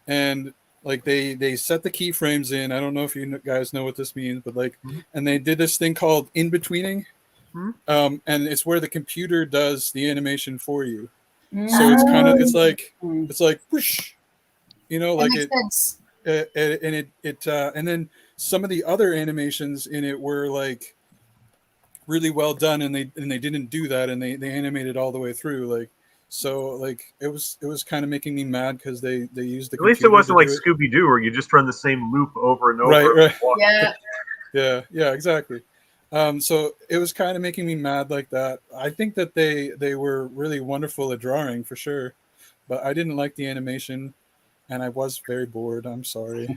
and like they set the keyframes in. I don't know if you guys know what this means, but like, and they did this thing called in-betweening. And it's where the computer does the animation for you. So it's kind of, it's like whoosh, like and then some of the other animations in it were like really well done, and they didn't do that, and they animated all the way through, like, so like it was kind of making me mad because they used the. At least it wasn't like Scooby Doo where you just run the same loop over and over. Right. Yeah, exactly. So it was kind of making me mad like that. I think that they were really wonderful at drawing for sure, but I didn't like the animation, and I was very bored. I'm sorry.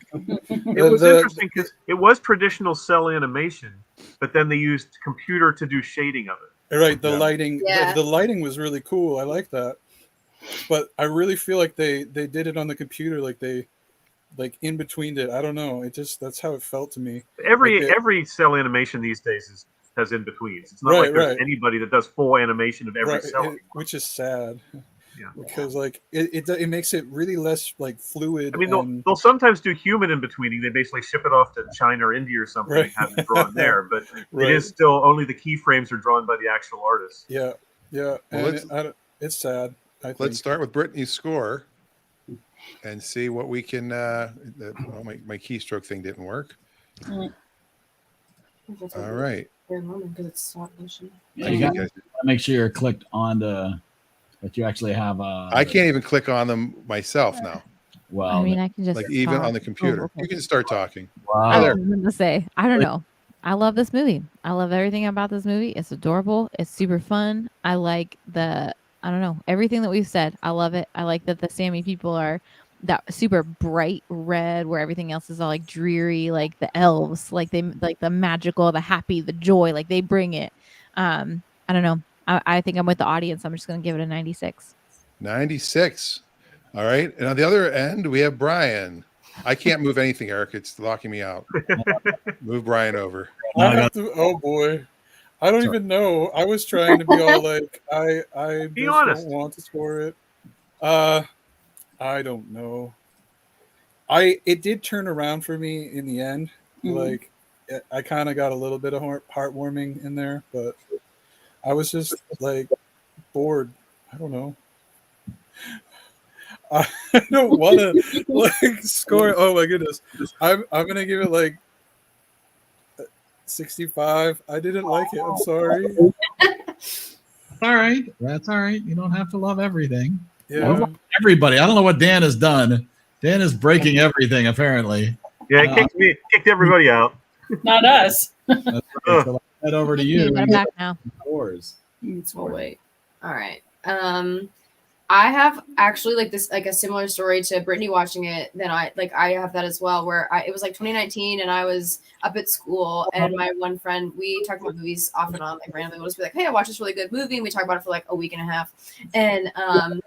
It was interesting because it was traditional cell animation, but then they used computer to do shading of it. Right, the lighting, the lighting was really cool. I like that, but I really feel like they did it on the computer, like they in between it. I don't know. It just, that's how it felt to me. Every cell animation these days is has in betweens. It's not like there's anybody that does full animation of every cell, which is sad. Yeah, because like it makes it really less like fluid. I mean, they'll sometimes do human in betweening. They basically ship it off to China or India or something and have it drawn there. But it is still only the keyframes are drawn by the actual artist. Yeah, yeah. Well, and it's sad. Let's start with Brittany's score and see what we can. My keystroke thing didn't work. All right. Because it's stop motion. Yeah, you gotta make sure you're clicked on the. But you actually have I can't even click on them myself now. Well, I mean, I can just like even on the computer. okay. You can start talking. Wow. I was going to say, I don't know. I love this movie. I love everything about this movie. It's adorable. It's super fun. I like I don't know, everything that we've said. I love it. I like that the Sami people are that super bright red where everything else is all like dreary, like the elves, like they like the magical, the happy, the joy, like they bring it. I don't know. I think I'm with the audience. I'm just going to give it a 96. 96. All right. And on the other end, we have Brian. I can't move anything, Eric. It's locking me out. Move Brian over. Oh boy. I don't even know. I was trying to be all like, I be just honest. don't want to score it. I don't know. It did turn around for me in the end. Mhm. Like, I kind of got a little bit of heartwarming in there, but I was just like bored. I don't know. I don't want to like score. Oh my goodness! I'm gonna give it like 65. I didn't like it. I'm sorry. All right. That's all right. You don't have to love everything. Yeah. Everybody. I don't know what Dan has done. Dan is breaking everything, apparently. Yeah, it kicked everybody out. Not us. That's right. So I'll head over to you. I'm back now. Scores. Oh wait. All right. I have actually like this like a similar story to Brittany watching it. Then I have that as well. Where it was like 2019 and I was up at school and my one friend, we talk about movies off and on like randomly. We'll just be like, hey, I watched this really good movie, and we talk about it for like a week and a half. And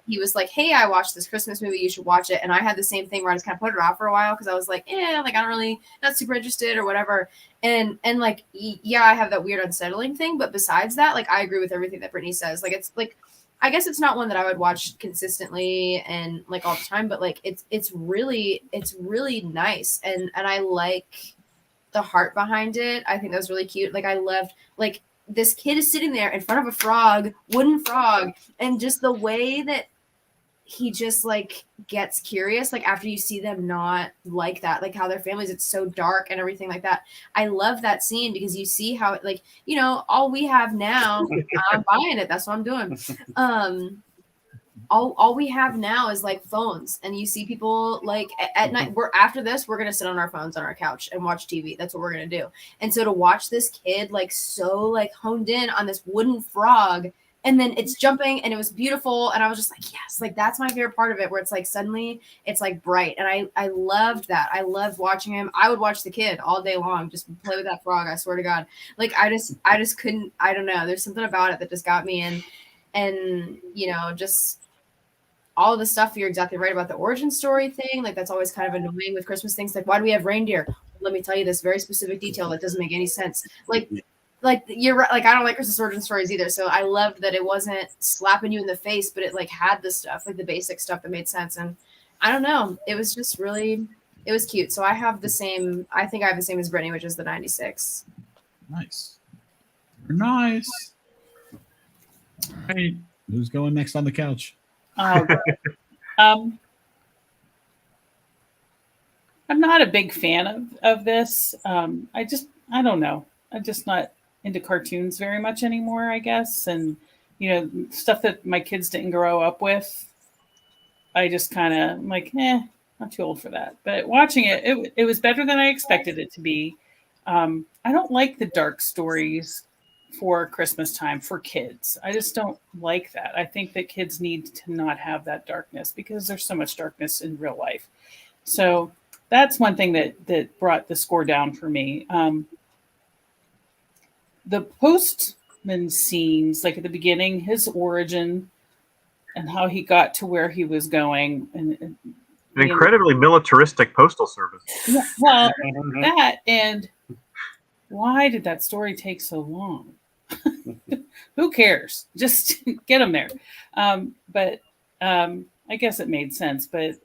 he was like, hey, I watched this Christmas movie, you should watch it. And I had the same thing where I just kind of put it off for a while because I was like, like I don't really not super interested or whatever. And like yeah, I have that weird unsettling thing, but besides that, like I agree with everything that Brittany says. Like it's like I guess it's not one that I would watch consistently and like all the time, but like it's really nice and I like the heart behind it. I think that was really cute. Like I loved like this kid is sitting there in front of a wooden frog, and just the way that he just like gets curious like after you see them not like that, like how their families, it's so dark and everything like that. I love that scene because you see how it, like, you know, all we have now, I'm buying it, that's what I'm doing. All we have now is like phones, and you see people like at night, after this we're gonna sit on our phones on our couch and watch TV. That's what we're gonna do. And so to watch this kid like so like honed in on this wooden frog, and then it's jumping and it was beautiful. And I was just like, yes, like that's my favorite part of it, where it's like suddenly it's like bright. And I loved that. I loved watching him. I would watch the kid all day long, just play with that frog. I swear to God. Like I just couldn't, I don't know. There's something about it that just got me. And you know, just all of the stuff, you're exactly right about the origin story thing. Like that's always kind of annoying with Christmas things. Like, why do we have reindeer? Let me tell you this very specific detail that doesn't make any sense. Like you're right. Like I don't like Christmas origin stories either. So I loved that it wasn't slapping you in the face, but it like had the stuff, like the basic stuff that made sense. And I don't know, it was just really, it was cute. So I have the same. I think I have the same as Brittany, which is the 96. Nice. All right. Who's going next on the couch? I'm not a big fan of this. I don't know. I'm just not into cartoons very much anymore, I guess. And, you know, stuff that my kids didn't grow up with, I just kind of I'm like, I'm too old for that. But watching it was better than I expected it to be. I don't like the dark stories for Christmas time for kids. I just don't like that. I think that kids need to not have that darkness because there's so much darkness in real life. So that's one thing that brought the score down for me. The postman scenes, like at the beginning, his origin and how he got to where he was going, and an incredibly militaristic postal service. Yeah, well, that and why did that story take so long? Who cares? Just get them there. But I guess it made sense. But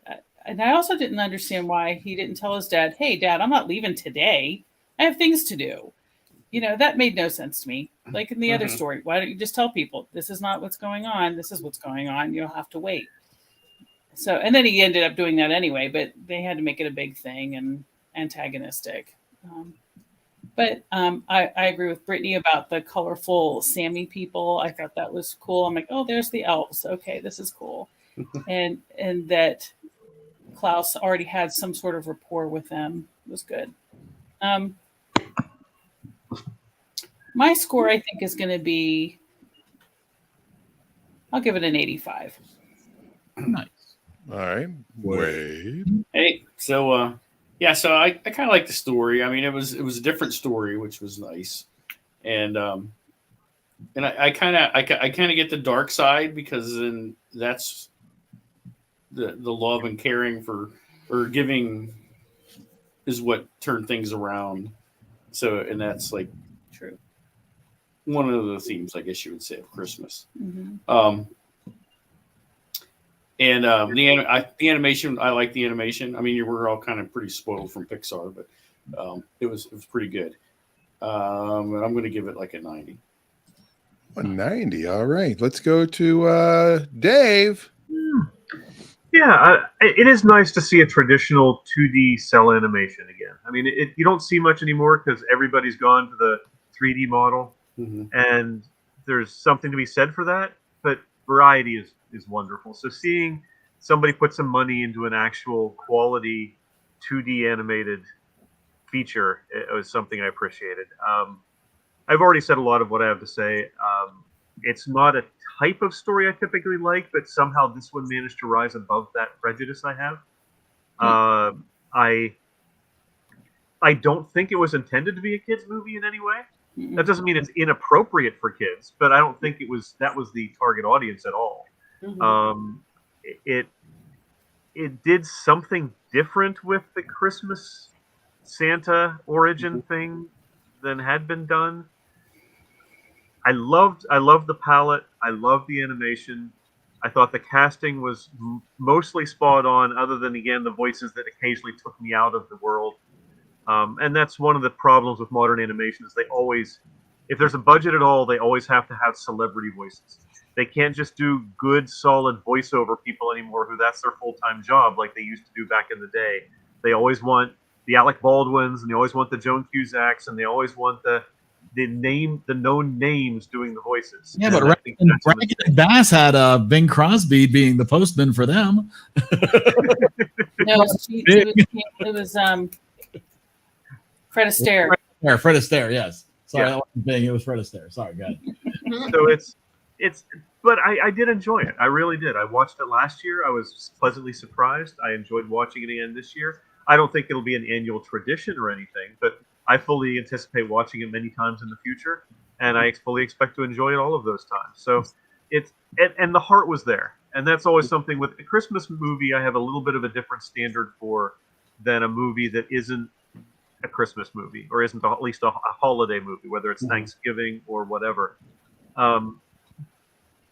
and I also didn't understand why he didn't tell his dad, "Hey, Dad, I'm not leaving today. I have things to do." That made no sense to me. Like in the other story, why don't you just tell people this is not what's going on? This is what's going on. You'll have to wait. So, and then he ended up doing that anyway. But they had to make it a big thing and antagonistic. But I agree with Brittany about the colorful Sami people. I thought that was cool. I'm like, oh, there's the elves. Okay, this is cool. and that Klaus already had some sort of rapport with them was good. My score, I think, is going to be, I'll give it an 85. Nice. All right. Wade. Hey, so so I kind of like the story. I mean, it was a different story, which was nice, and I kind of get the dark side, because then that's the love and caring for or giving is what turned things around. So, and that's like true. One of the themes, I guess you would say, of Christmas. Mm-hmm. The animation, I like the animation. I mean, we're all kind of pretty spoiled from Pixar, but it was pretty good. And I'm going to give it like a 90. A 90. All right. Let's go to Dave. Yeah, it is nice to see a traditional 2D cell animation again. I mean, you don't see much anymore because everybody's gone to the 3D model, and there's something to be said for that. But variety is wonderful. So seeing somebody put some money into an actual quality 2D animated feature, it was something I appreciated. I've already said a lot of what I have to say. It's not a type of story I typically like, but somehow this one managed to rise above that prejudice I have. I don't think it was intended to be a kids movie in any way. That doesn't mean it's inappropriate for kids, but I don't think that was the target audience at all. It did something different with the Christmas Santa origin thing than had been done. I loved the palette. I loved the animation. I thought the casting was mostly spot on, other than, again, the voices that occasionally took me out of the world. And that's one of the problems with modern animation, is they always, if there's a budget at all, they always have to have celebrity voices. They can't just do good, solid voiceover people anymore who that's their full-time job like they used to do back in the day. They always want the Alec Baldwins, and they always want the Joan Cusacks, and they always want the known names doing the voices. Yeah, but Rankin and Bass had Bing Crosby being the postman for them. No, it was Fred Astaire. Fred Astaire, yes. Sorry, Yeah. that wasn't Bing. It was Fred Astaire. Sorry, go ahead. So but I did enjoy it. I really did. I watched it last year. I was pleasantly surprised. I enjoyed watching it again this year. I don't think it'll be an annual tradition or anything, but I fully anticipate watching it many times in the future, and I fully expect to enjoy it all of those times. So and the heart was there, and that's always something with a Christmas movie. I have a little bit of a different standard for than a movie that isn't a Christmas movie, or isn't at least a holiday movie, whether it's Thanksgiving or whatever.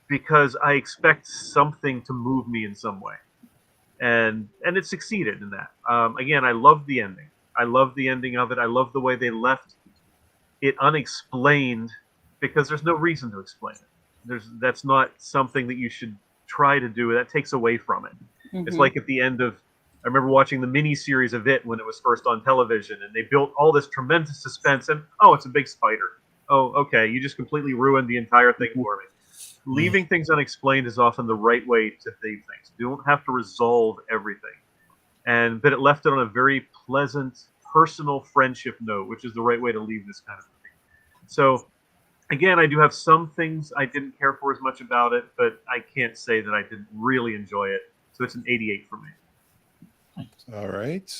Because I expect something to move me in some way, and it succeeded in that. Again, I love the ending. I love the ending of it. I love the way they left it unexplained, because there's no reason to explain it. That's not something that you should try to do. That takes away from it. It's like at the end of, I remember watching the mini-series of it when it was first on television, and they built all this tremendous suspense, and, oh, it's a big spider. Oh, okay, you just completely ruined the entire thing for me. Leaving things unexplained is often the right way to leave things. You don't have to resolve everything. But it left it on a very pleasant, personal friendship note, which is the right way to leave this kind of movie. So, again, I do have some things I didn't care for as much about it, but I can't say that I didn't really enjoy it. So it's an 88 for me. All right.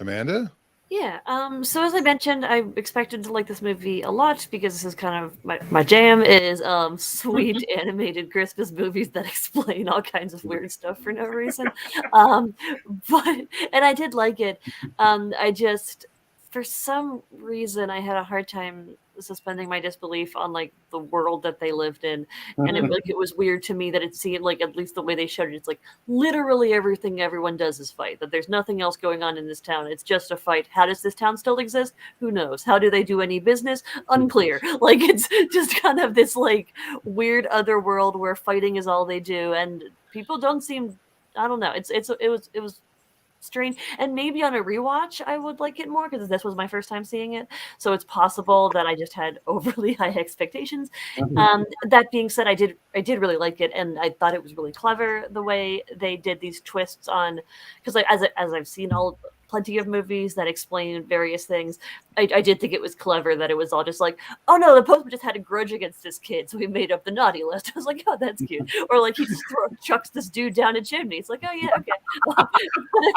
Amanda? Yeah, so as I mentioned, I expected to like this movie a lot because this is kind of my jam is sweet animated Christmas movies that explain all kinds of weird stuff for no reason. And I did like it. I just for some reason I had a hard time suspending my disbelief on like the world that they lived in, and it was weird to me that it seemed like, at least the way they showed it, it's like literally everything everyone does is fight, that there's nothing else going on in this town, it's just a fight. How does this town still exist? Who knows? How do they do any business? Unclear. Like, it's just kind of this like weird other world where fighting is all they do, and people don't seem, I don't know, it was strange. And maybe on a rewatch I would like it more because this was my first time seeing it, so it's possible that I just had overly high expectations. That being said, I did really like it, and I thought it was really clever the way they did these twists on, because like as I've seen plenty of movies that explain various things, I did think it was clever that it was all just like, oh no, the postman just had a grudge against this kid, so we made up the naughty list. I was like, oh, that's cute. Or like he just chucks this dude down a chimney. It's like, oh yeah, okay.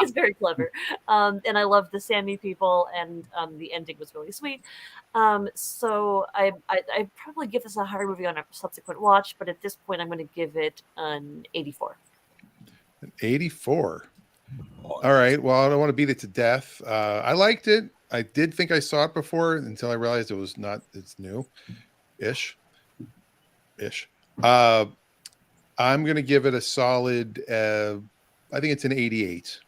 It's very clever. And I love the Sammy people, and the ending was really sweet. So I probably give this a higher movie on a subsequent watch, but at this point I'm going to give it an 84. An 84. All right. Well, I don't want to beat it to death. I liked it. I did think I saw it before until I realized it was not. It's new-ish. I'm going to give it a solid. I think it's an 88.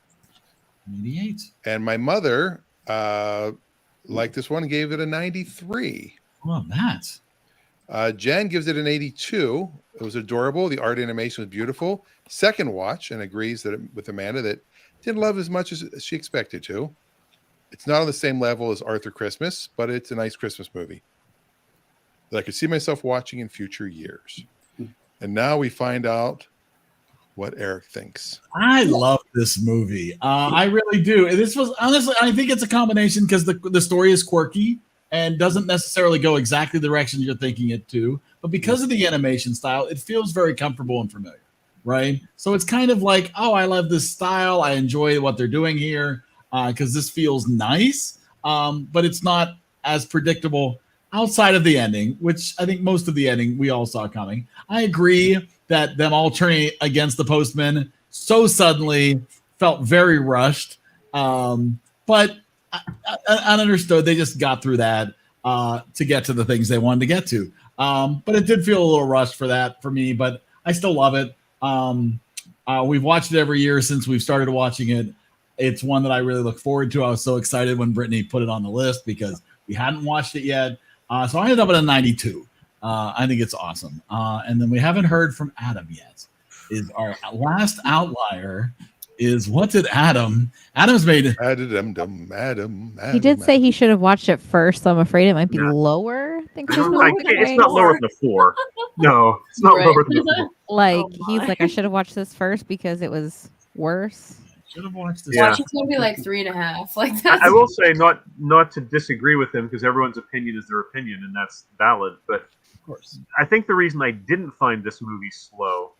88. And my mother liked this one and gave it a 93. Oh, that. Jen gives it an 82. It was adorable. The art animation was beautiful. Second watch, and agrees that with Amanda that didn't love as much as she expected to. It's not on the same level as Arthur Christmas, but it's a nice Christmas movie that I could see myself watching in future years. And now we find out what Eric thinks. I love this movie. I really do. This was, honestly, I think it's a combination because the story is quirky and doesn't necessarily go exactly the direction you're thinking it to. But because of the animation style, it feels very comfortable and familiar, right? So it's kind of like, oh, I love this style. I enjoy what they're doing here because this feels nice. But it's not as predictable outside of the ending, which I think most of the ending we all saw coming. I agree that them all turning against the postman so suddenly felt very rushed. But I understood they just got through that to get to the things they wanted to get to. But it did feel a little rushed for me, but I still love it. We've watched it every year since we've started watching it. It's one that I really look forward to. I was so excited when Brittany put it on the list because we hadn't watched it yet. So I ended up at a 92. I think it's awesome. And then we haven't heard from Adam yet. Is our last outlier is what did Adam's made Adam. He did say he should have watched it first, so I'm afraid it might be lower than Christmas. It's not lower than a 4. No, it's not lower than a 4. Like he's like, I should have watched this first because it was worse. Should have watched this. Watch, it's gonna be like 3.5. Like that. I will say, not to disagree with him, because everyone's opinion is their opinion, and that's valid. But of course, I think the reason I didn't find this movie slow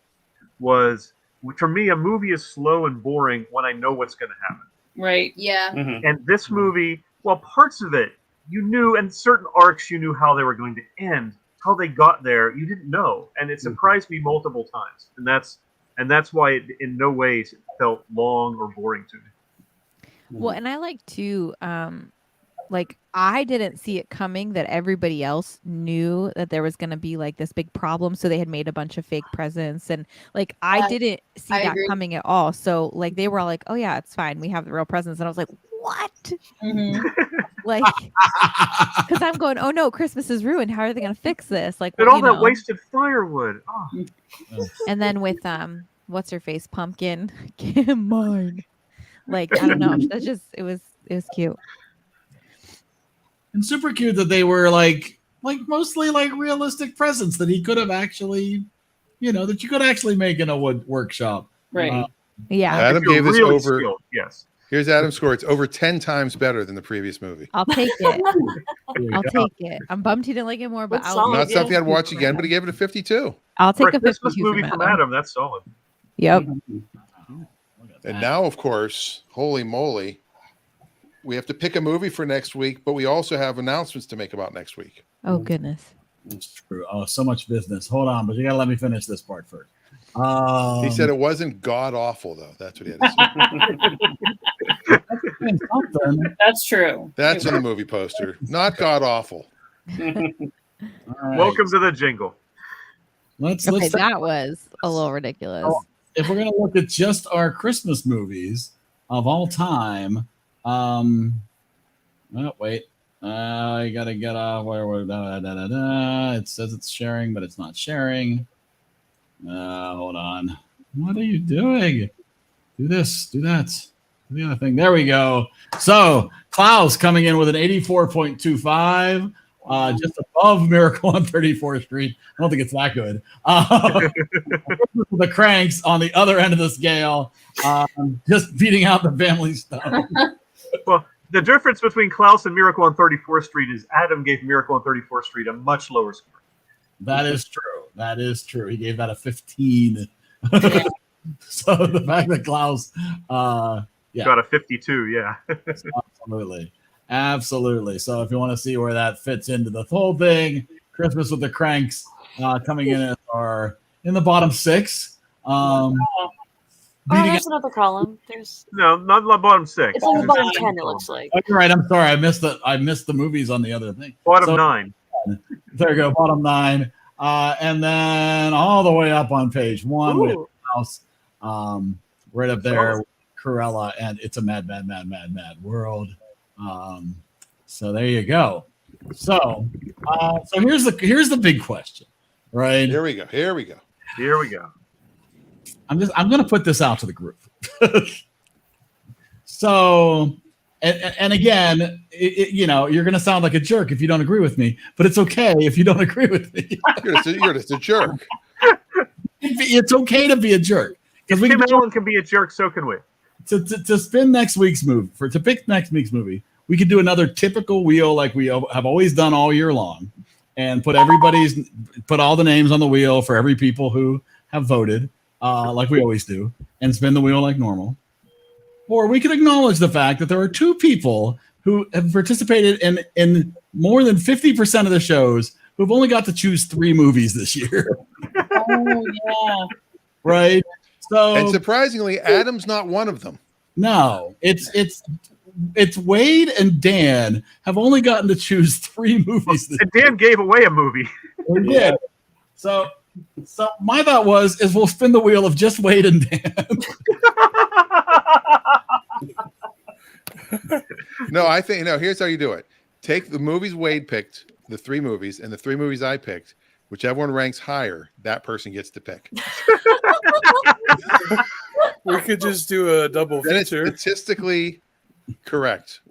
was, for me, a movie is slow and boring when I know what's going to happen. Right. Yeah. Mm-hmm. And this movie, well, parts of it you knew, and certain arcs you knew how they were going to end. How they got there, you didn't know, and it surprised me multiple times. And that's why it in no ways felt long or boring to me. Well, and I like to, like I didn't see it coming that everybody else knew that there was going to be like this big problem, so they had made a bunch of fake presents, and like I didn't see that coming at all. So like they were all like, "Oh yeah, it's fine, we have the real presents," and I was like, "What?" Like, because I'm going, "Oh no, Christmas is ruined. How are they going to fix this?" Like, and all that wasted firewood. Oh. And then with what's her face, Pumpkin, get mine. Like I don't know, that's just it was cute. And super cute that they were like mostly like realistic presents that he could have actually, that you could actually make in a wood workshop. Right. Yeah. Adam gave this really over. Skilled. Yes. Here's Adam's score. It's over 10 times better than the previous movie. I'll take it. I'll take it. I'm bummed he didn't like it more, but not something I'd watch again, but he gave it a 52. I'll take a Christmas movie from Adam. That's solid. Yep. And now, of course, holy moly, we have to pick a movie for next week, but we also have announcements to make about next week. Oh, goodness. That's true. Oh, so much business. Hold on, but you got to let me finish this part first. He said it wasn't god awful though. That's what he had to say. That's true. That's in the movie poster. Not god awful. Right. Welcome to the jingle. Let's That was a little ridiculous. Oh, if we're gonna look at just our Christmas movies of all time, oh wait, you gotta get off where we're It says it's sharing, but it's not sharing. Hold on. What are you doing? Do this, do that, do the other thing. There we go. So Klaus coming in with an 84.25. Just above Miracle on 34th Street. I don't think it's that good. The Kranks on the other end of the scale, just beating out the Family Stone. Well, the difference between Klaus and Miracle on 34th Street is Adam gave Miracle on 34th Street a much lower score. That is true. That is true. He gave that a 15. So the fact that Klaus, got a 52, yeah. Absolutely. So if you want to see where that fits into the whole thing, Christmas with the Kranks coming in in the bottom 6. There's another column. There's no, not the bottom 6. It's on the bottom 10. It looks like. Oh, you're right. I'm sorry. I missed the movies on the other thing. Bottom 9. There you go. Bottom 9. And then all the way up on page 1 with House, right up there, Cruella, and It's a Mad, Mad, Mad, Mad, Mad World. So there you go. So here's the big question, right? Here we go. I'm gonna put this out to the group. So, and again, you're gonna sound like a jerk if you don't agree with me, but it's okay if you don't agree with me. You're just a jerk. It's okay to be a jerk because Tim Allen can be a jerk. So can we. To spin next week's movie, to pick next week's movie, we could do another typical wheel like we have always done all year long, and put all the names on the wheel for every people who have voted, like we always do, and spin the wheel like normal. Or we could acknowledge the fact that there are 2 people who have participated in more than 50% of the shows who've only got to choose 3 movies this year. Oh yeah. Right. So, and surprisingly, Adam's not one of them. No, it's Wade and Dan have only gotten to choose 3 movies. And Dan gave away a movie. He did. So my thought is we'll spin the wheel of just Wade and Dan. No, I think here's how you do it. Take the movies Wade picked, the 3 movies, and the 3 movies I picked. Whichever one ranks higher, that person gets to pick. We could just do a double feature. It's statistically correct.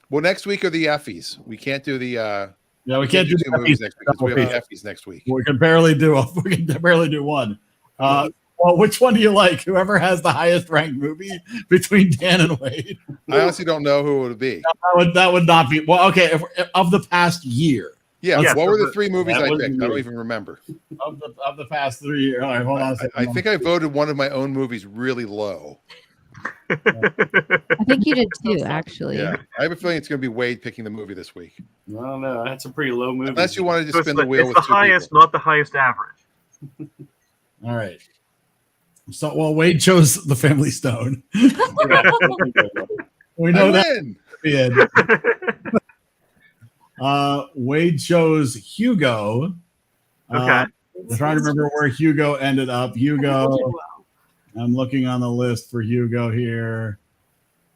Well, next week are the Effies. We can't do the. We can't do 2 movies next week because we have the Effies next week. We can barely do one. Well, which one do you like? Whoever has the highest ranked movie between Dan and Wade. I honestly don't know who it would be. That would not be well. Okay, of the past year. Yeah, what were the 3 movies I picked? I don't even remember. Of the past 3 years. All right, hold on a second. I think I voted one of my own movies really low. I think you did too, actually. Yeah, I have a feeling it's going to be Wade picking the movie this week. No, that's a pretty low movie. Unless you wanted to spin the wheel it's with the 2 highest, people. not the highest average. All right. So, Wade chose The Family Stone. We know that. Wade chose Hugo. Okay. I'm trying to remember where Hugo ended up. I'm looking on the list for Hugo here.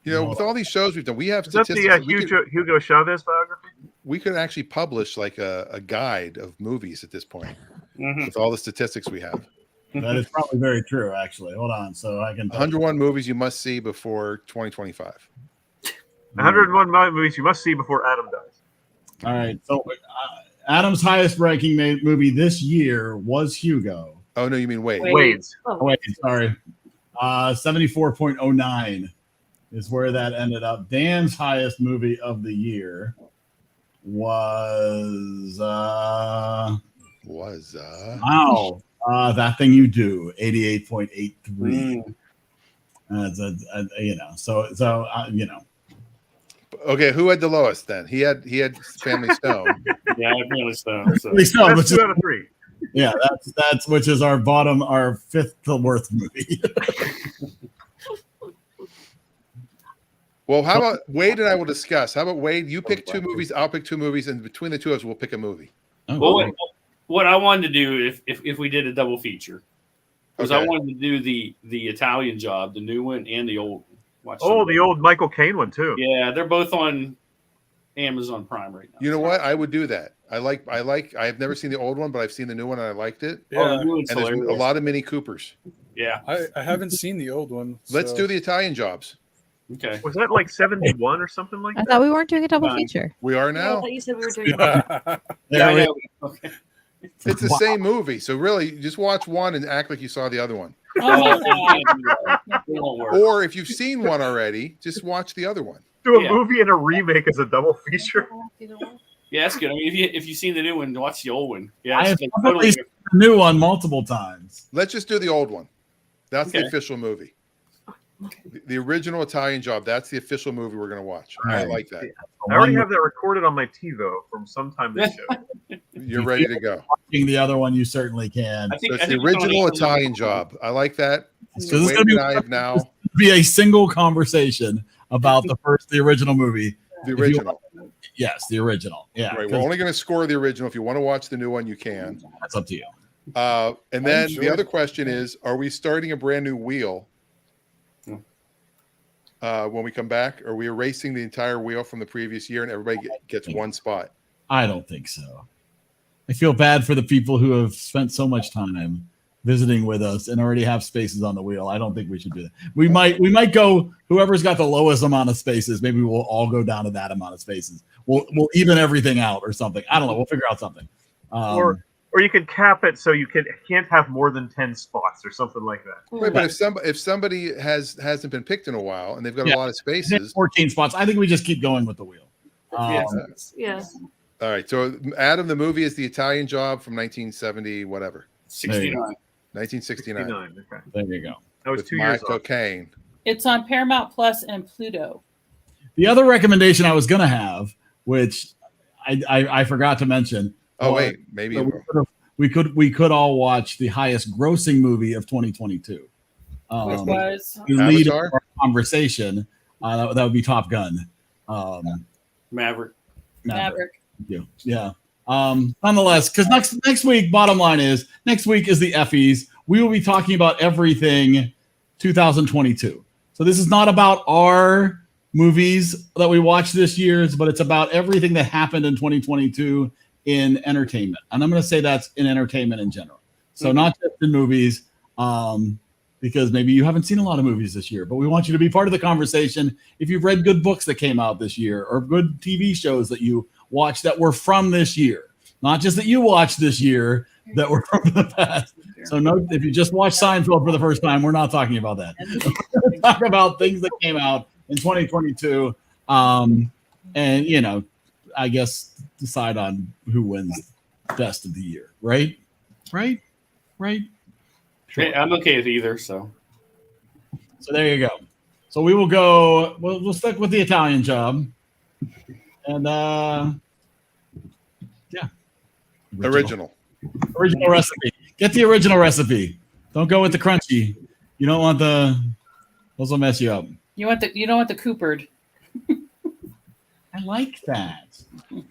With all these shows we've done, we have Is that statistics. the Hugo Chavez biography? We could actually publish like a guide of movies at this point with all the statistics we have. That is probably very true, actually. Hold on, so I can. 101 movies you must see before 2025. 101 movies you must see before Adam dies. All right. So Adam's highest ranking movie this year was Hugo. Oh no, you mean Wade? Wade's. Wade, sorry. 74.09 is where that ended up. Dan's highest movie of the year was That Thing You Do, 88.83. Okay, who had the lowest then? He had Family Stone. Yeah, I had Family Stone. So. That's 2 out of 3. Yeah, that's which is our fifth worst movie. Well, how about Wade and I will discuss? How about Wade? You pick 2 movies, I'll pick 2 movies, and between the 2 of us, we'll pick a movie. Well, what I wanted to do if we did a double feature was I wanted to do the Italian Job, the new one and the old one. The old Michael Caine one too. Yeah, they're both on Amazon Prime right now. You know what? I would do that. I've never seen the old one, but I've seen the new one and I liked it. Yeah. And there's a lot of Mini Coopers. Yeah. I haven't seen the old one. Let's do the Italian Jobs. Okay. Was that like 71 or something like I that? thought we weren't doing a double feature. We are Yeah, I now. thought you said we were doing. Yeah, I know. Okay. It's the same movie. So really, just watch one and act like you saw the other one. It won't work. Or if you've seen one already, just watch the other one. Do a movie and a remake as a double feature. Yeah, that's good. I mean, if you've seen the new one, watch the old one. Yeah, I have it's probably totally seen the new one multiple times. Let's just do the old one. That's the Okay. official movie. The original Italian Job. That's the official movie we're going to watch. All I right. like that. I already have that recorded on my TiVo from sometime this show. You're ready to go. Watching the other one, you certainly can. I think, So it's I the think it's on original Amazon. Italian Job. I like that. So this is Wade gonna be, and I have now be a single conversation about the original movie. the If you- original. Yes, the original. Yeah, Right. We're 'cause only going to score the original. If you want to watch the new one, you can. that's up to you. And then sure. the other question is, are we starting a brand new wheel when we come back? Are we erasing the entire wheel from the previous year and everybody gets one spot? I don't think so. I feel bad for the people who have spent so much time visiting with us and already have spaces on the wheel. I don't think we should do that. We might go whoever's got the lowest amount of spaces. Maybe we'll all go down to that amount of spaces. We'll even everything out or something. I don't know. We'll figure out something. Or you could cap it so you can't have more than 10 spots or something like that. Right, but if somebody hasn't been picked in a while and they've got a lot of spaces, 14 spots. I think we just keep going with the wheel. Yeah. all right. So Adam, the movie is The Italian Job from 1970, whatever, 69. 1969, 69. Okay. There you go. That was with 2 years Michael off. Caine. It's on Paramount Plus and Pluto. The other recommendation I was going to have, which I forgot to mention. Oh was- wait, maybe So you will. we could all watch the highest grossing movie of 2022. Which was To lead Avatar? our conversation, that would be Top Gun. Maverick. Maverick. Thank you. Yeah. Nonetheless, because next week, bottom line is next week is the Effies. We will be talking about everything 2022. So this is not about our movies that we watched this year, but it's about everything that happened in 2022 in entertainment. And I'm going to say that's in entertainment in general. So not just in movies, because maybe you haven't seen a lot of movies this year, but we want you to be part of the conversation. If you've read good books that came out this year or good TV shows that you watched that were from this year, not just that you watched this year that were from the past. So no, if you just watched Seinfeld for the first time, we're not talking about that. We're going to talk about things that came out in 2022. And, I guess decide on who wins best of the year. Right? Sure. Hey, I'm okay with either. So So there you go. So we will go. We'll stick with the Italian Job, and Original. recipe. Get the original recipe. Don't go with the crunchy. You don't want the. Those will mess you up. You don't want the Coopered. I like that.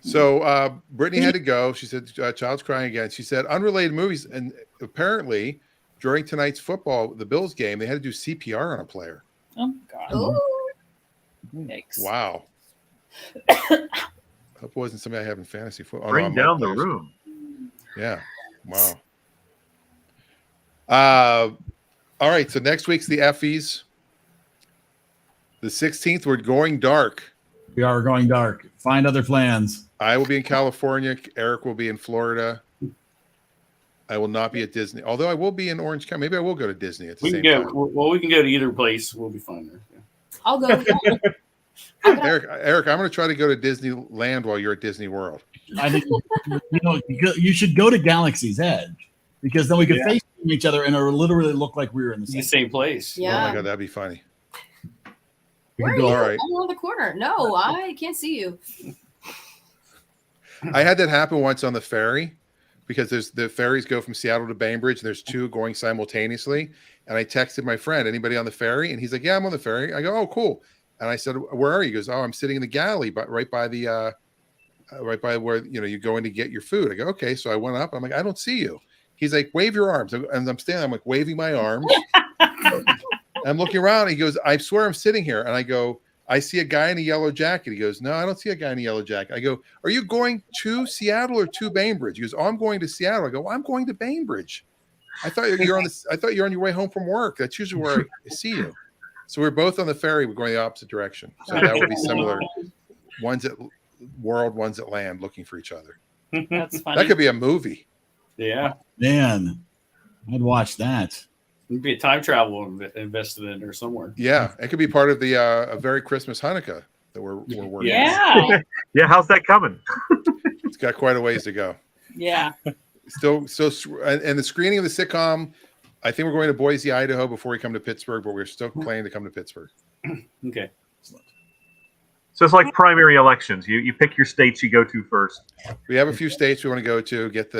So Brittany had to go. She said, child's crying again. She said, unrelated movies. And apparently, during tonight's football, the Bills game, they had to do CPR on a player. Oh God. Ooh. Yikes. Wow. Hope it wasn't somebody I have in fantasy football. Oh, Bring no, down the players. room. Yeah. Wow. All right. So next week's the Effies. The 16th, we're going dark. We are going dark. Find other plans. I will be in California. Eric will be in Florida. I will not be at Disney, although I will be in Orange County. Maybe I will go to Disney at the we same can go. time. Well, we can go to either place. We'll be fine there. Yeah. I'll go. Eric, I'm going to try to go to Disneyland while you're at Disney World. I think you should go to Galaxy's Edge because then we could face each other and it would literally look like we were in the It's same. the same place. Oh Yeah. my God, that'd be funny. Where are go- you? all right. I'm around the corner. No, I can't see you. I had that happen once on the ferry because the ferries go from Seattle to Bainbridge, and there's two going simultaneously. And I texted my friend, anybody on the ferry? And he's like, yeah, I'm on the ferry. I go, oh, cool. And I said, where are you? He goes, oh, I'm sitting in the galley, but right by where you go in to get your food. I go, okay. So I went up. I'm like, I don't see you. He's like, wave your arms. And I'm standing. I'm like waving my arms. I'm looking around. He goes, I swear I'm sitting here. And I go, I see a guy in a yellow jacket. He goes, no, I don't see a guy in a yellow jacket. I go, are you going to Seattle or to Bainbridge? He goes, oh, I'm going to Seattle. I go, well, I'm going to Bainbridge. I thought you're on your way home from work. That's usually where I see you. So we're both on the ferry. We're going the opposite direction. So that would be similar. One's at world, one's at land, looking for each other. That's funny. That could be a movie. Yeah. Man, I'd watch that. It'd be a time travel invested in there somewhere. Yeah, it could be part of the a very Christmas Hanukkah that we're working. Yeah. Yeah, how's that coming? It's got quite a ways to go. Yeah. Still, and the screening of the sitcom, I think we're going to Boise, Idaho before we come to Pittsburgh, but we're still planning to come to Pittsburgh. Okay. So it's like primary elections. You pick your states you go to first. We have a few states we want to go to. Get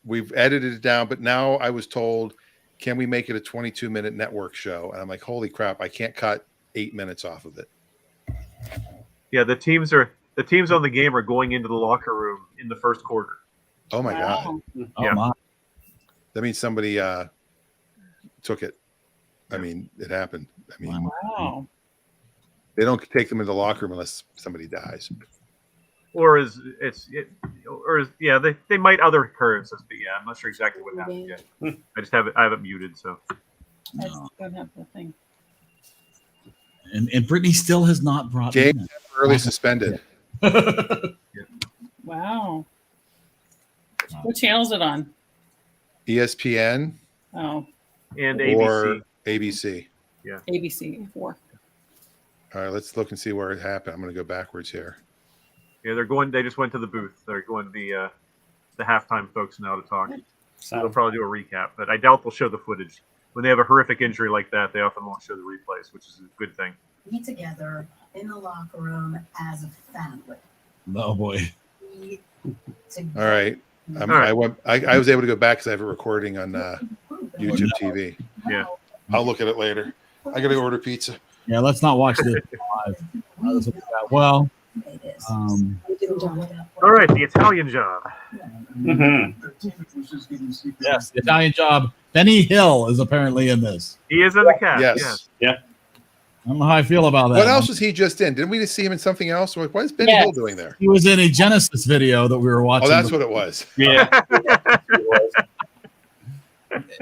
we've edited it down, but now I was told, can we make it a 22-minute network show? And I'm like, holy crap, I can't cut 8 minutes off of it. Yeah, the teams on the game are going into the locker room in the first quarter. Oh my God. Oh Yeah. my. That means somebody took it. I mean, it happened. I mean, Wow. they don't take them into the locker room unless somebody dies. They might other occurrences, but yeah, I'm not sure exactly what happened yet. I just have it muted, so I just don't have the thing. And Brittany still has not brought me Game in. early suspended. Wow. What channel is it on? ESPN Oh, and or ABC. ABC. ABC 4. All right, let's look and see where it happened. I'm going to go backwards here. Yeah, they just went to the booth. They're going to the halftime folks now to talk. They'll probably do a recap, but I doubt they'll show the footage. When they have a horrific injury like that, they often won't show the replays, which is a good thing. Be together in the locker room as a family. Oh boy. All right. All right. I was able to go back because I have a recording on YouTube TV. Yeah. I'll look at it later. I got to go order pizza. Yeah, let's not watch this live. Well, All right, the Italian Job. yes, the Italian Job. Benny Hill is apparently in this. He is in the cast. Yes. Yeah. I don't know how I feel about that. What else was he just in? Didn't we just see him in something else? What is Benny Hill doing there? He was in a Genesis video that we were watching. Oh, that's what it was. Yeah.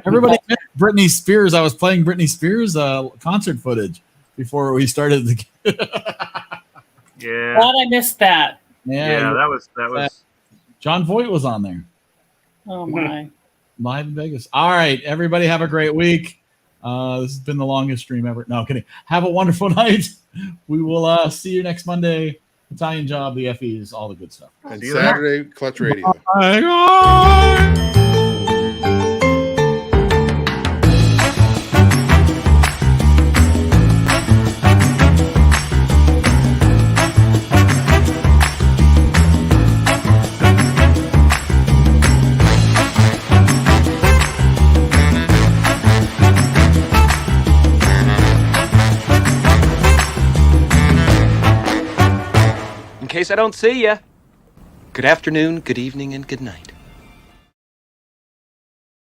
Everybody met Britney Spears. I was playing Britney Spears concert footage before we started the Yeah. Glad I missed that. Yeah, that was John Voight was on there. Oh my. Live in Vegas. All right, everybody have a great week. This has been the longest stream ever. No, kidding. Have a wonderful night. We will see you next Monday. Italian Job, the FEs, all the good stuff. And Saturday, Clutch Radio. Bye. In case I don't see ya, good afternoon, good evening, and good night.